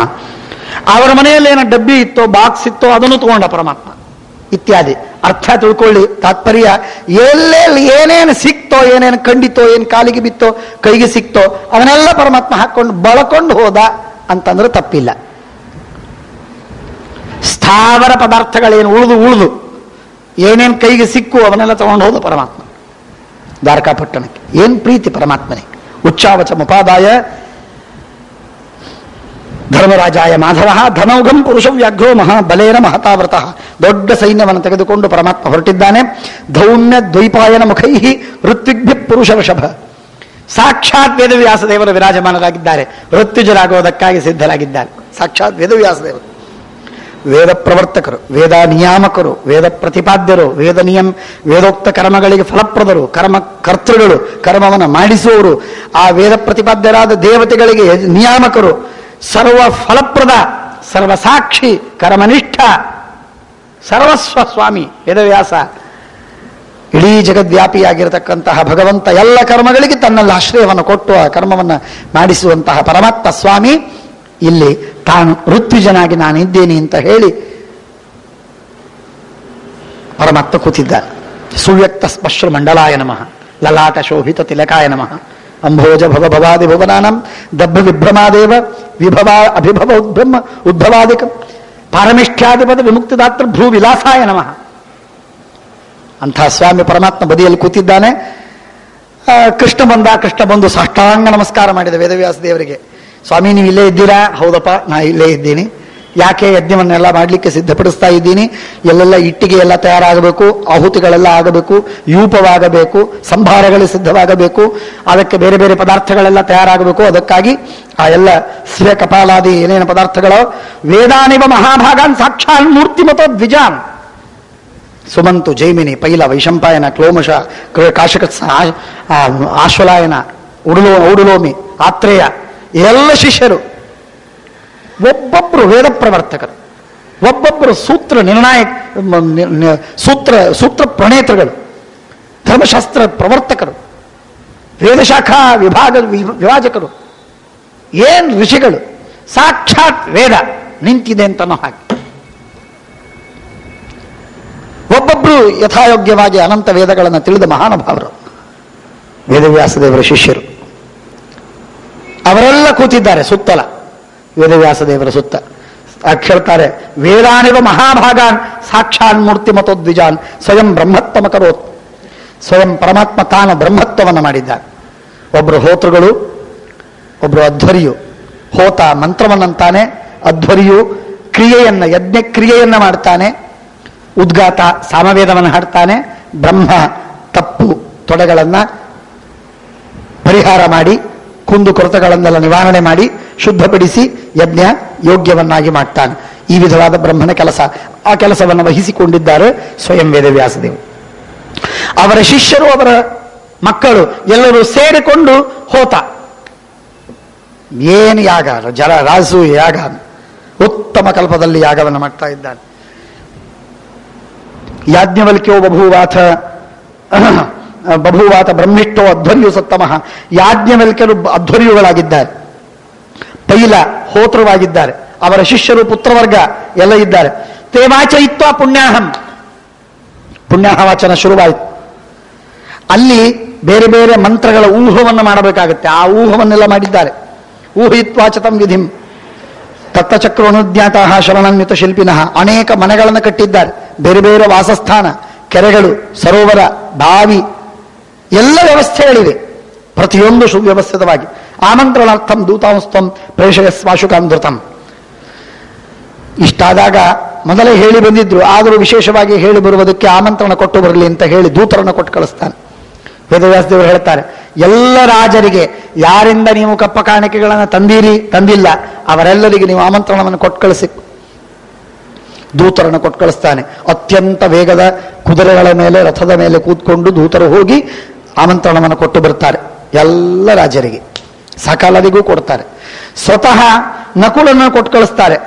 ಅವರ ಮನೆಯಲ್ಲಿ ಏನೋ ಡಬ್ಬಿ ಇತ್ತೋ, ಬಾಕ್ಸ್ ಇತ್ತೋ ಅದನ್ನು ತಗೊಂಡ ಪರಮಾತ್ಮ ಇತ್ಯಾದಿ. ಅರ್ಥ ತಿಳ್ಕೊಳ್ಳಿ, ತಾತ್ಪರ್ಯ ಎಲ್ಲೆಲ್ಲಿ ಏನೇನು ಸಿಕ್ತೋ, ಏನೇನು ಕಂಡಿತೋ, ಏನು ಕಾಲಿಗೆ ಬಿತ್ತೋ, ಕೈಗೆ ಸಿಕ್ತೋ ಅದನ್ನೆಲ್ಲ ಪರಮಾತ್ಮ ಹಾಕೊಂಡು ಬಳಕೊಂಡು ಹೋದ ಅಂತಂದ್ರೆ ತಪ್ಪಿಲ್ಲ. ಸ್ಥಾವರ ಪದಾರ್ಥಗಳೇನು ಉಳಿದು ಏನೇನು ಕೈಗೆ ಸಿಕ್ಕು ಅವನ್ನೆಲ್ಲ ತಗೊಂಡು ಹೋದ ಪರಮಾತ್ಮ ದ್ವಾರಕಾಪಟ್ಟಣಕ್ಕೆ. ಏನ್ ಪ್ರೀತಿ ಪರಮಾತ್ಮನಿಗೆ. ಉಚ್ಚಾವಚ ಮುಪಾದಾಯ ಧರ್ಮರಾಜಾಯ ಮಾಧವ ಧನೌಘಂ ಪುರುಷ ವ್ಯಾಘ್ರೋ ಬಲೇನ ಮಹತಾವೃತಃ. ದೊಡ್ಡ ಸೈನ್ಯವನ್ನು ತೆಗೆದುಕೊಂಡು ಪರಮಾತ್ಮ ಹೊರಟಿದ್ದಾನೆ. ಧೌಮ್ಯ ದ್ವೈಪಾಯನ ಮುಖೈ ಋತ್ವಿಗ್ಭ್ಯ ಪುರುಷ ವೃಷಭ. ಸಾಕ್ಷಾತ್ ವೇದವ್ಯಾಸ ದೇವರು ವಿರಾಜಮಾನರಾಗಿದ್ದಾರೆ, ಋತ್ವಿಜರಾಗುವುದಕ್ಕಾಗಿ ಸಿದ್ಧರಾಗಿದ್ದಾರೆ. ಸಾಕ್ಷಾತ್ ವೇದವ್ಯಾಸದೇವರು ವೇದ ಪ್ರವರ್ತಕರು, ವೇದ ನಿಯಾಮಕರು, ವೇದ ಪ್ರತಿಪಾದ್ಯರು, ವೇದೋಕ್ತ ಕರ್ಮಗಳಿಗೆ ಫಲಪ್ರದರು, ಕರ್ಮಕರ್ತೃಗಳು, ಕರ್ಮವನ್ನು ಮಾಡಿಸುವವರು, ಆ ವೇದ ಪ್ರತಿಪಾದ್ಯರಾದ ದೇವತೆಗಳಿಗೆ ನಿಯಾಮಕರು, ಸರ್ವ ಫಲಪ್ರದ, ಸರ್ವಸಾಕ್ಷಿ, ಕರ್ಮನಿಷ್ಠ, ಸರ್ವಸ್ವ ಸ್ವಾಮಿ ವೇದವ್ಯಾಸ. ಇಡೀ ಜಗದ್ವ್ಯಾಪಿಯಾಗಿರತಕ್ಕಂತಹ ಭಗವಂತ ಎಲ್ಲ ಕರ್ಮಗಳಿಗೆ ತನ್ನಲ್ಲಿ ಆಶ್ರಯವನ್ನು ಕೊಟ್ಟು ಆ ಕರ್ಮವನ್ನು ಮಾಡಿಸುವಂತಹ ಪರಮಾತ್ಮ ಸ್ವಾಮಿ ಇಲ್ಲಿ ತಾನು ಋತ್ವಿಜನಾಗಿ ನಾನಿದ್ದೇನೆ ಅಂತ ಹೇಳಿ ಪರಮಾತ್ಮ ಕೂತಿದ್ದಾನೆ. ಸುವ್ಯಕ್ತ ಸ್ಪಶ್ರ ಮಂಡಲಾಯ ನಮಃ, ಲಲಾಟ ಶೋಭಿತ ತಿಲಕಾಯ ನಮಃ, ಅಂಭೋಜ ಭವ ಭವಾದಿ ಭುವನಾನಂ ದಬ್ಬ ವಿಭ್ರಮಾದೇವ ವಿಭವ ಅಭಿಭವ ಉದ್ಭವಾದಿಕ ಪಾರಮಿಷ್ಠ್ಯಾಧಿಪದ ವಿಮುಕ್ತಿದಾತ್ರ ಭ್ರೂ ವಿಲಾಸಾಯ ನಮಃ. ಅಂಥ ಸ್ವಾಮಿ ಪರಮಾತ್ಮ ಬದಿಯಲ್ಲಿ ಕೂತಿದ್ದಾನೆ. ಕೃಷ್ಣ ಬಂದು ಸಾಷ್ಟಾಂಗ ನಮಸ್ಕಾರ ಮಾಡಿದ ವೇದವ್ಯಾಸ ದೇವರಿಗೆ. ಸ್ವಾಮಿ ನೀವು ಇಲ್ಲೇ ಇದ್ದೀರಾ? ಹೌದಪ್ಪ ನಾ ಇಲ್ಲೇ ಇದ್ದೀನಿ. ಯಾಕೆ? ಯಜ್ಞವನ್ನೆಲ್ಲ ಮಾಡಲಿಕ್ಕೆ ಸಿದ್ಧಪಡಿಸ್ತಾ ಇದ್ದೀನಿ. ಎಲ್ಲೆಲ್ಲ ಇಟ್ಟಿಗೆ ಎಲ್ಲ ತಯಾರಾಗಬೇಕು, ಆಹುತಿಗಳೆಲ್ಲ ಆಗಬೇಕು, ಯೂಪವಾಗಬೇಕು, ಸಂಭಾರಗಳು ಸಿದ್ಧವಾಗಬೇಕು, ಅದಕ್ಕೆ ಬೇರೆ ಬೇರೆ ಪದಾರ್ಥಗಳೆಲ್ಲ ತಯಾರಾಗಬೇಕು. ಅದಕ್ಕಾಗಿ ಆ ಎಲ್ಲ ಸ್ವ ಕಪಾಲಾದಿ ಏನೇನು ಪದಾರ್ಥಗಳೋ ವೇದಾನಿವ ಮಹಾಭಾಗಾನ್ ಸಾಕ್ಷಾತ್ ಮೂರ್ತಿಮತೋ ದ್ವಿಜಾನ್ ಸುಮಂತು ಜೈಮಿನಿ ಪೈಲ ವೈಶಂಪಾಯನ ಕ್ಲೋಮಶ ಕಾಶಕತ್ಸ ಆಶ್ವಲಾಯನ ಔಡುಲೋಮಿ ಆತ್ರೇಯ ಎಲ್ಲ ಶಿಷ್ಯರು ಒಬ್ಬೊಬ್ಬರು ವೇದ ಪ್ರವರ್ತಕರು, ಒಬ್ಬೊಬ್ಬರು ಸೂತ್ರ ನಿರ್ಣಾಯಕ, ಸೂತ್ರ ಪ್ರಣೇತೃಗಳು, ಧರ್ಮಶಾಸ್ತ್ರ ಪ್ರವರ್ತಕರು, ವೇದಶಾಖಾ ವಿಭಾಜಕರು, ಏನ್ ಋಷಿಗಳು, ಸಾಕ್ಷಾತ್ ವೇದ ನಿಂತಿದೆ ಅಂತನೋ ಹಾಗೆ ಒಬ್ಬೊಬ್ರು ಯಥಾಯೋಗ್ಯವಾಗಿ ಅನಂತ ವೇದಗಳನ್ನು ತಿಳಿದ ಮಹಾನುಭಾವರು ವೇದವ್ಯಾಸದೇವರ ಶಿಷ್ಯರು. ಅವರೆಲ್ಲ ಕೂತಿದ್ದಾರೆ ಸುತ್ತಲ ವೇದವ್ಯಾಸದೇವರ ಸುತ್ತ. ಹೇಳ್ತಾರೆ, ವೇದಾನಿವ ಮಹಾಭಾಗಾನ್ ಸಾಕ್ಷಾನ್ ಮೂರ್ತಿ ಮತೋದ್ವಿಜಾನ್ ಸ್ವಯಂ ಬ್ರಹ್ಮತ್ವಮ ಕರೋತ್. ಸ್ವಯಂ ಪರಮಾತ್ಮ ತಾನು ಬ್ರಹ್ಮತ್ವವನ್ನು ಮಾಡಿದ್ದಾನೆ. ಒಬ್ಬರು ಹೋತೃಗಳು, ಒಬ್ಬರು ಅಧ್ವರಿಯು. ಹೋತ ಮಂತ್ರವನ್ನಂತಾನೆ, ಅಧ್ವರಿಯು ಕ್ರಿಯೆಯನ್ನ, ಯಜ್ಞ ಕ್ರಿಯೆಯನ್ನ ಮಾಡ್ತಾನೆ. ಉದ್ಗಾತ ಸಾಮವೇದವನ್ನು ಹಾಡ್ತಾನೆ. ಬ್ರಹ್ಮ ತಪ್ಪು ತೊಡೆಗಳನ್ನ ಪರಿಹಾರ ಮಾಡಿ, ಕುಂದು ಕೊರತೆಗಳನ್ನೆಲ್ಲ ನಿವಾರಣೆ ಮಾಡಿ ಶುದ್ಧಪಡಿಸಿ ಯಜ್ಞ ಯೋಗ್ಯವನ್ನಾಗಿ ಮಾಡ್ತಾನೆ. ಈ ವಿಧವಾದ ಬ್ರಹ್ಮನ ಕೆಲಸ. ಆ ಕೆಲಸವನ್ನು ವಹಿಸಿಕೊಂಡಿದ್ದಾರೆ ಸ್ವಯಂ ವೇದವ್ಯಾಸದೇವರು. ಅವರ ಶಿಷ್ಯರು, ಅವರ ಮಕ್ಕಳು ಎಲ್ಲರೂ ಸೇರಿಕೊಂಡು ಹೋತ ಏನು ಯಾಗ, ರಾಸು ಯಾಗ, ಉತ್ತಮ ಕಲ್ಪದಲ್ಲಿ ಯಾಗವನ್ನು ಮಾಡ್ತಾ ಇದ್ದಾನೆ. ಯಾಜ್ಞವಲ್ಕ್ಯೋ ಬಭೂವಾತ ಬ್ರಹ್ಮಿಷ್ಟೋ ಅಧ್ವರ್ಯು ಸತ್ತಮಃ. ಯಾಜ್ಞವಲ್ಕ್ಯರು ಅಧ್ವರ್ಯುಗಳಾಗಿದ್ದಾರೆ, ಪೈಲ ಹೋತೃವಾಗಿದ್ದಾರೆ, ಅವರ ಶಿಷ್ಯರು ಪುತ್ರವರ್ಗ ಎಲ್ಲ ಇದ್ದಾರೆ. ತೇವಾಚಯಿತ್ವ ಪುಣ್ಯಾಹಂ, ಪುಣ್ಯಾಹವಾಚನ ಶುರುವಾಯಿತು. ಅಲ್ಲಿ ಬೇರೆ ಬೇರೆ ಮಂತ್ರಗಳ ಊಹವನ್ನು ಮಾಡಬೇಕಾಗುತ್ತೆ. ಆ ಊಹವನ್ನೆಲ್ಲ ಮಾಡಿದ್ದಾರೆ. ಊಹಿತ್ವಾಚತಂ ವಿಧಿಂ ತತ್ತಚಕ್ರೋನುಜ್ಞಾತ ಶರಣನ್ಯುತ ಶಿಲ್ಪಿನಃ. ಅನೇಕ ಮನೆಗಳನ್ನು ಕಟ್ಟಿದ್ದಾರೆ, ಬೇರೆ ಬೇರೆ ವಾಸಸ್ಥಾನ, ಕೆರೆಗಳು, ಸರೋವರ, ಬಾವಿ ಎಲ್ಲ ವ್ಯವಸ್ಥೆಗಳಿವೆ. ಪ್ರತಿಯೊಂದು ಸುವ್ಯವಸ್ಥಿತವಾಗಿ. ಆಮಂತ್ರಣಾರ್ಥಂ ದೂತಾಂಸ್ತಂ ಪ್ರೇಷಯಸ್ವಾಶುಕಾಂಧೃತಂ. ಇಷ್ಟಾದಾಗ ಮೊದಲೇ ಹೇಳಿ ಬಂದಿದ್ರು, ಆದರೂ ವಿಶೇಷವಾಗಿ ಹೇಳಿ ಬರುವುದಕ್ಕೆ ಆಮಂತ್ರಣ ಕೊಟ್ಟು ಬರಲಿ ಅಂತ ಹೇಳಿ ದೂತರನ್ನು ಕೊಟ್ಟು ಕಳಿಸ್ತಾನೆ. ವೇದವ್ಯಾಸದೇವರು ಹೇಳ್ತಾರೆ, ಎಲ್ಲ ರಾಜರಿಗೆ ಯಾರಿಂದ ನೀವು ಕಪ್ಪ ಕಾಣಿಕೆಗಳನ್ನು ತಂದಿಲ್ಲ ಅವರೆಲ್ಲರಿಗೆ ನೀವು ಆಮಂತ್ರಣವನ್ನು ಕೊಟ್ಟು ಕಳಿಸಿ. ದೂತರನ್ನು ಕೊಟ್ಟು ಕಳಿಸ್ತಾನೆ. ಅತ್ಯಂತ ವೇಗದ ಕುದುರೆಗಳ ಮೇಲೆ, ರಥದ ಮೇಲೆ ಕೂತ್ಕೊಂಡು ದೂತರು ಹೋಗಿ ಆಮಂತ್ರಣವನ್ನು ಕೊಟ್ಟು ಬರ್ತಾರೆ. ಎಲ್ಲ ರಾಜರಿಗೆ, ಸಕಲರಿಗೂ ಕೊಡ್ತಾರೆ. ಸ್ವತಃ ನಕುಲನ್ನು ಕೊಟ್ಟು ಕಳಿಸ್ತಾರೆ.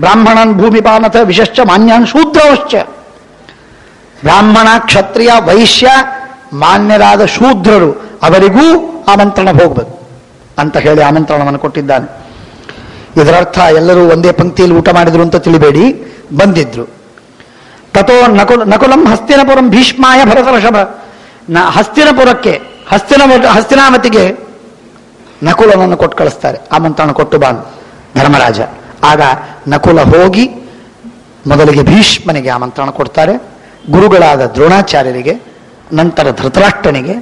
ಬ್ರಾಹ್ಮಣನ್ ಭೂಮಿಪಾನಥ ವಿಶೇಷ ಮಾನ್ಯಾನ್ ಶೂದ್ರವಶ್ಚ. ಬ್ರಾಹ್ಮಣ, ಕ್ಷತ್ರಿಯ, ವೈಶ್ಯ, ಮಾನ್ಯರಾದ ಶೂದ್ರರು ಅವರಿಗೂ ಆಮಂತ್ರಣ ಹೋಗ್ಬೇಕು ಅಂತ ಹೇಳಿ ಆಮಂತ್ರಣವನ್ನು ಕೊಟ್ಟಿದ್ದಾನೆ. ಇದರರ್ಥ ಎಲ್ಲರೂ ಒಂದೇ ಪಂಕ್ತಿಯಲ್ಲಿ ಊಟ ಮಾಡಿದ್ರು ಅಂತ ತಿಳಿಬೇಡಿ, ಬಂದಿದ್ರು. ತಥೋ ನಕುಲಂ ಹಸ್ತಿನಪುರಂ ಭೀಷ್ಮಾಯ ಭರತರ್ಷಭ. ಹಸ್ತಿನಪುರಕ್ಕೆ, ಹಸ್ತಿನಾವತಿಗೆ ನಕುಲನನ್ನು ಕೊಟ್ಟು ಕಳಿಸ್ತಾರೆ. ಆಮಂತ್ರಣ ಕೊಟ್ಟು ಬಾನು ಧರ್ಮರಾಜ. ಆಗ ನಕುಲ ಹೋಗಿ ಮೊದಲಿಗೆ ಭೀಷ್ಮನಿಗೆ ಆಮಂತ್ರಣ ಕೊಡ್ತಾರೆ, ಗುರುಗಳಾದ ದ್ರೋಣಾಚಾರ್ಯರಿಗೆ, ನಂತರ ಧೃತರಾಷ್ಟ್ರನಿಗೆ,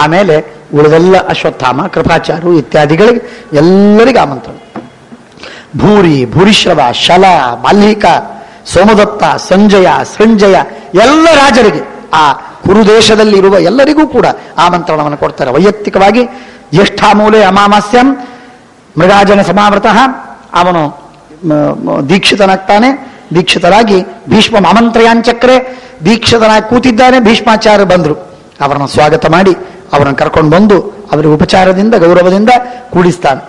ಆಮೇಲೆ ಉಳಿದೆಲ್ಲ ಅಶ್ವತ್ಥಾಮ, ಕೃಪಾಚಾರು ಇತ್ಯಾದಿಗಳಿಗೆ ಎಲ್ಲರಿಗೆ ಆಮಂತ್ರಣ. ಭೂರಿಶ್ರವ, ಶಲ, ಮಾಲ್ಹಿಕ, ಸೋಮದತ್ತ, ಸಂಜಯ, ಸಂಜಯ ಎಲ್ಲ ರಾಜರಿಗೆ, ಆ ಕುರುದೇಶದಲ್ಲಿ ಇರುವ ಎಲ್ಲರಿಗೂ ಕೂಡ ಆಮಂತ್ರಣವನ್ನು ಕೊಡ್ತಾರೆ. ವೈಯಕ್ತಿಕವಾಗಿ ಜ್ಯೇಷ್ಠಾಮೂಲೆ ಅಮಾವಾಸ್ಯಂ ಮೃಗಾಜನ ಸಮಾವೃತಃ, ಅವನು ದೀಕ್ಷಿತನಾಗ್ತಾನೆ. ದೀಕ್ಷಿತರಾಗಿ ಭೀಷ್ಮ ಆಮಂತ್ರಯಾಂಚಕ್ರೆ, ದೀಕ್ಷಿತನಾಗಿ ಕೂತಿದ್ದಾನೆ. ಭೀಷ್ಮಾಚಾರ್ಯ ಬಂದರು, ಅವರನ್ನು ಸ್ವಾಗತ ಮಾಡಿ ಅವರನ್ನು ಕರ್ಕೊಂಡು ಬಂದು ಅವರಿಗೆ ಉಪಚಾರದಿಂದ ಗೌರವದಿಂದ ಕೂಡಿಸ್ತಾನೆ.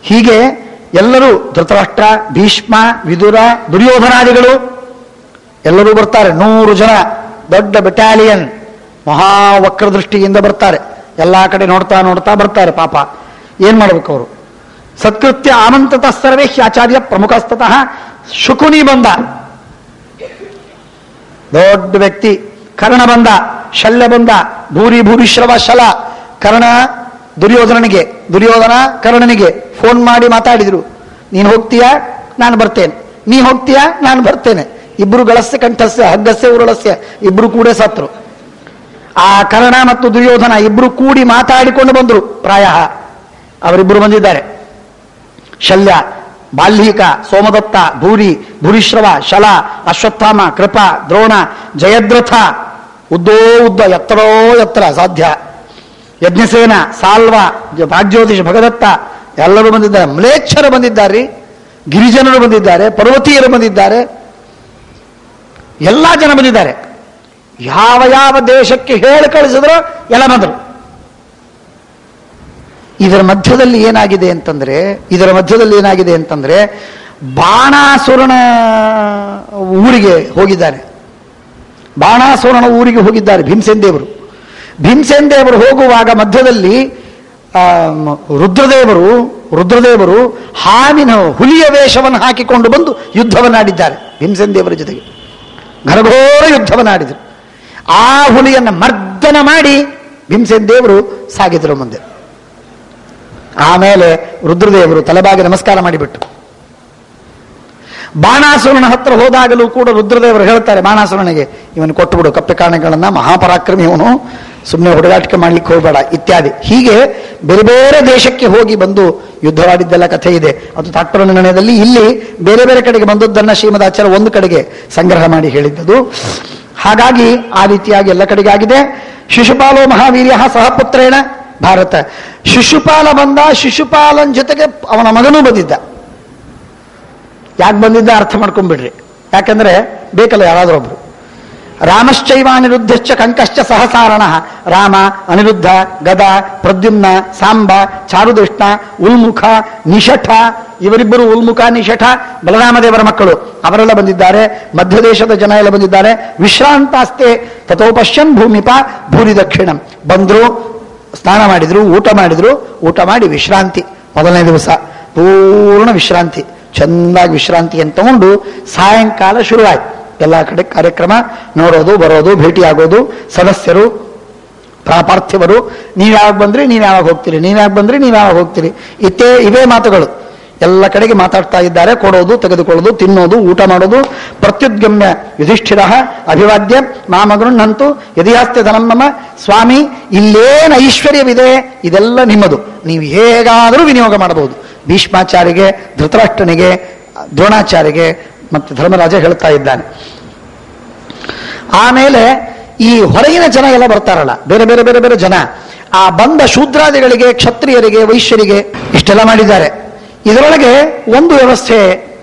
ಹೀಗೆ ಎಲ್ಲರೂ, ಧೃತರಾಷ್ಟ್ರ, ಭೀಷ್ಮ, ವಿದುರ, ದುರ್ಯೋಧನಾದಿಗಳು ಎಲ್ಲರೂ ಬರ್ತಾರೆ. 100 ಜನ ದೊಡ್ಡ ಬೆಟಾಲಿಯನ್ ಮಹಾವಕ್ರದೃಷ್ಟಿಯಿಂದ ಬರ್ತಾರೆ. ಎಲ್ಲಾ ಕಡೆ ನೋಡ್ತಾ ನೋಡ್ತಾ ಬರ್ತಾರೆ. ಪಾಪ ಏನ್ ಮಾಡ್ಬೇಕು ಅವರು? ಸತ್ಕೃತ್ಯ ಆಮಂತ್ರತಃ ಸರ್ವೇ ಆಚಾರ್ಯ ಪ್ರಮುಖಸ್ತಃ. ಶುಕುನಿ ಬಂದ, ದೊಡ್ಡ ವ್ಯಕ್ತಿ. ಕರ್ಣ ಬಂದ, ಶಲ್ಯ ಬಂದ, ಭೂರಿಶ್ರವ, ಶಲ. ಕರ್ಣ ದುರ್ಯೋಧನ ಕರ್ಣನಿಗೆ ಫೋನ್ ಮಾಡಿ ಮಾತಾಡಿದ್ರು. ನೀನು ಹೋಗ್ತೀಯಾ, ನಾನು ಬರ್ತೇನೆ. ನೀ ಹೋಗ್ತೀಯಾ, ನಾನು ಬರ್ತೇನೆ. ಇಬ್ರು ಗಳಸ್ಯ ಕಂಠಸ್ಯ ಹಗ್ಗಸ್ಯ ಉರುಳಸ್ಯ, ಇಬ್ರು ಕೂಡ ಸತ್ರು. ಆ ಕರ್ಣ ಮತ್ತು ದುರ್ಯೋಧನ ಇಬ್ರು ಕೂಡಿ ಮಾತಾಡಿಕೊಂಡು ಬಂದರು. ಪ್ರಾಯ ಅವರಿಬ್ಬರು ಬಂದಿದ್ದಾರೆ. ಶಲ್ಯ, ಬಾಲ್ಹಿಕ, ಸೋಮದತ್ತ, ಭೂರಿಶ್ರವ, ಶಲ, ಅಶ್ವತ್ಥಾಮ, ಕೃಪಾ, ದ್ರೋಣ, ಜಯದ್ರಥ, ಉದ್ದ ಎತ್ತರೋ ಎತ್ತರ ಸಾಧ್ಯ, ಯಜ್ಞಸೇನ, ಸಾಲ್ವ, ಭಾಗ್ಯೋತಿಷ, ಭಗದತ್ತ ಎಲ್ಲರೂ ಬಂದಿದ್ದಾರೆ. ಮ್ಲೇಚ್ಛರು ಬಂದಿದ್ದಾರೆ, ಗಿರಿಜನರು ಬಂದಿದ್ದಾರೆ, ಪರ್ವತೀಯರು ಬಂದಿದ್ದಾರೆ, ಎಲ್ಲಾ ಜನ ಬಂದಿದ್ದಾರೆ. ಯಾವ ಯಾವ ದೇಶಕ್ಕೆ ಹೇಳಿ ಕಳಿಸಿದ್ರು ಎಲ್ಲ ಬಂದರು. ಇದರ ಮಧ್ಯದಲ್ಲಿ ಏನಾಗಿದೆ ಅಂತಂದ್ರೆ ಬಾಣಾಸುರನ ಊರಿಗೆ ಹೋಗಿದ್ದಾರೆ. ಬಾಣಾಸುರನ ಊರಿಗೆ ಹೋಗಿದ್ದಾರೆ ಭೀಮಸೇನ ದೇವರು. ಭೀಮಸೇನ ದೇವರು ಹೋಗುವಾಗ ಮಧ್ಯದಲ್ಲಿ ರುದ್ರದೇವರು ಹುಲಿಯ ವೇಷವನ್ನು ಹಾಕಿಕೊಂಡು ಬಂದು ಯುದ್ಧವನ್ನಾಡಿದ್ದಾರೆ ಭೀಮಸೇನ ದೇವರ ಜೊತೆಗೆ. ಘನಘೋರ ಯುದ್ಧವನ್ನಾಡಿದರು. ಆ ಹುಲಿಯನ್ನು ಮರ್ದನ ಮಾಡಿ ಭೀಮಸೇನ ದೇವರು ಸಾಗಿದರು ಮುಂದೆ. ಆಮೇಲೆ ರುದ್ರದೇವರು ತಲೆಬಾಗಿ ನಮಸ್ಕಾರ ಮಾಡಿಬಿಟ್ಟು ಬಾಣಾಸುರನ ಹತ್ರ ಹೋದಾಗಲೂ ಕೂಡ ರುದ್ರದೇವರು ಹೇಳ್ತಾರೆ ಬಾಣಾಸುರನಿಗೆ, ಇವನು ಕೊಟ್ಟುಬಿಡು ಕಪ್ಪೆ ಕಾರಣಗಳನ್ನ, ಮಹಾಪರಾಕ್ರಮಿ ಇವನು, ಸುಮ್ಮನೆ ಹುಡುಗಾಟಿಕೆ ಮಾಡ್ಲಿಕ್ಕೆ ಹೋಗಬೇಡ ಇತ್ಯಾದಿ. ಹೀಗೆ ಬೇರೆ ಬೇರೆ ದೇಶಕ್ಕೆ ಹೋಗಿ ಬಂದು ಯುದ್ಧವಾಡಿದ್ದೆಲ್ಲ ಕಥೆ ಇದೆ. ಅದು ತಾತ್ಪರ್ಯ ನಿರ್ಣಯದಲ್ಲಿ. ಇಲ್ಲಿ ಬೇರೆ ಬೇರೆ ಕಡೆಗೆ ಬಂದದ್ದನ್ನ ಶ್ರೀಮದಾಚಾರ್ಯ ಒಂದು ಕಡೆಗೆ ಸಂಗ್ರಹ ಮಾಡಿ ಹೇಳಿದ್ದದು. ಹಾಗಾಗಿ ಆ ರೀತಿಯಾಗಿ ಎಲ್ಲ ಕಡೆಗೆ ಆಗಿದೆ. ಶಿಶುಪಾಲೋ ಮಹಾವೀರ್ಯ ಸಹ ಪುತ್ರೇಣ ಭಾರತ. ಶಿಶುಪಾಲ ಬಂದ, ಶಿಶುಪಾಲನ ಜೊತೆಗೆ ಅವನ ಮಗನೂ ಬಂದಿದ್ದ. ಯಾಕೆ ಬಂದಿದ್ದ ಅರ್ಥ ಮಾಡ್ಕೊಂಡ್ಬಿಡ್ರಿ, ಯಾಕಂದ್ರೆ ಬೇಕಲ್ಲ ಯಾರಾದ್ರೂ ಒಬ್ರು. ರಾಮಶ್ಚೈವ ಅನಿರುದ್ಧಶ್ಚ ಕಂಕಶ್ಚ ಸಹಸಾರಣ. ರಾಮ, ಅನಿರುದ್ಧ, ಗದ, ಪ್ರದ್ಯುಮ್ನ, ಸಾಂಬ, ಚಾರುದೃಷ್ಣ, ಉಲ್ಮುಖ, ನಿಷಠ, ಇವರಿಬ್ಬರು ಉಲ್ಮುಖ ನಿಷಠ ಬಲರಾಮದೇವರ ಮಕ್ಕಳು, ಅವರೆಲ್ಲ ಬಂದಿದ್ದಾರೆ. ಮಧ್ಯದೇಶದ ಜನ ಎಲ್ಲ ಬಂದಿದ್ದಾರೆ. ವಿಶ್ರಾಂತಾಸ್ತೆ ತಥೋಪಶ್ಯನ್ ಭೂಮಿಪ ಭೂರಿ ದಕ್ಷಿಣಂ. ಬಂದ್ರು, ಸ್ನಾನ ಮಾಡಿದ್ರು, ಊಟ ಮಾಡಿ ವಿಶ್ರಾಂತಿ. ಮೊದಲನೇ ದಿವಸ ಪೂರ್ಣ ವಿಶ್ರಾಂತಿ, ಚೆನ್ನಾಗಿ ವಿಶ್ರಾಂತಿಯನ್ನು ತಗೊಂಡು ಸಾಯಂಕಾಲ ಶುರುವಾಯ್ತು. ಎಲ್ಲ ಕಡೆ ಕಾರ್ಯಕ್ರಮ, ನೋಡೋದು, ಬರೋದು, ಭೇಟಿಯಾಗೋದು, ಸದಸ್ಯರು, ಪಾರ್ಥಿವರು. ನೀವು ಯಾವಾಗ ಬಂದ್ರಿ, ನೀವು ಯಾವಾಗ ಹೋಗ್ತೀರಿ, ನೀವು ಯಾವಾಗ ಬಂದ್ರಿ, ನೀವು ಯಾವಾಗ ಹೋಗ್ತೀರಿ, ಇವೇ ಮಾತುಗಳು ಎಲ್ಲ ಕಡೆಗೆ ಮಾತಾಡ್ತಾ ಇದ್ದಾರೆ. ಕೊಡೋದು, ತೆಗೆದುಕೊಳ್ಳೋದು, ತಿನ್ನೋದು, ಊಟ ಮಾಡೋದು. ಪ್ರತ್ಯುದ್ಗಮ್ಯ ಯುಧಿಷ್ಠಿರ ಅಭಿವಾದ್ಯ ಮಾಮಗೃಹಂತು ಯದಿಯಾಸ್ತೆ ಧನಮ್ಮ. ಸ್ವಾಮಿ, ಇಲ್ಲೇನು ಐಶ್ವರ್ಯವಿದೆ ಇದೆಲ್ಲ ನಿಮ್ಮದು, ನೀವು ಹೇಗಾದರೂ ವಿನಿಯೋಗ ಮಾಡಬಹುದು. ಭೀಷ್ಮಾಚಾರ್ಯಗೆ, ಧೃತರಾಷ್ಟ್ರನಿಗೆ, ದ್ರೋಣಾಚಾರ್ಯಗೆ ಮತ್ತು ಧರ್ಮರಾಜ ಹೇಳ್ತಾ ಇದ್ದಾನೆ. ಆಮೇಲೆ ಈ ಹೊರಗಿನ ಜನ ಎಲ್ಲ ಬರ್ತಾರಲ್ಲ, ಬೇರೆ ಬೇರೆ ಬೇರೆ ಬೇರೆ ಜನ, ಆ ಬಂದ ಶೂದ್ರಾದಿಗಳಿಗೆ, ಕ್ಷತ್ರಿಯರಿಗೆ, ವೈಶ್ಯರಿಗೆ ಇಷ್ಟೆಲ್ಲ ಮಾಡಿದ್ದಾರೆ. ಇದರೊಳಗೆ ಒಂದು ವ್ಯವಸ್ಥೆ,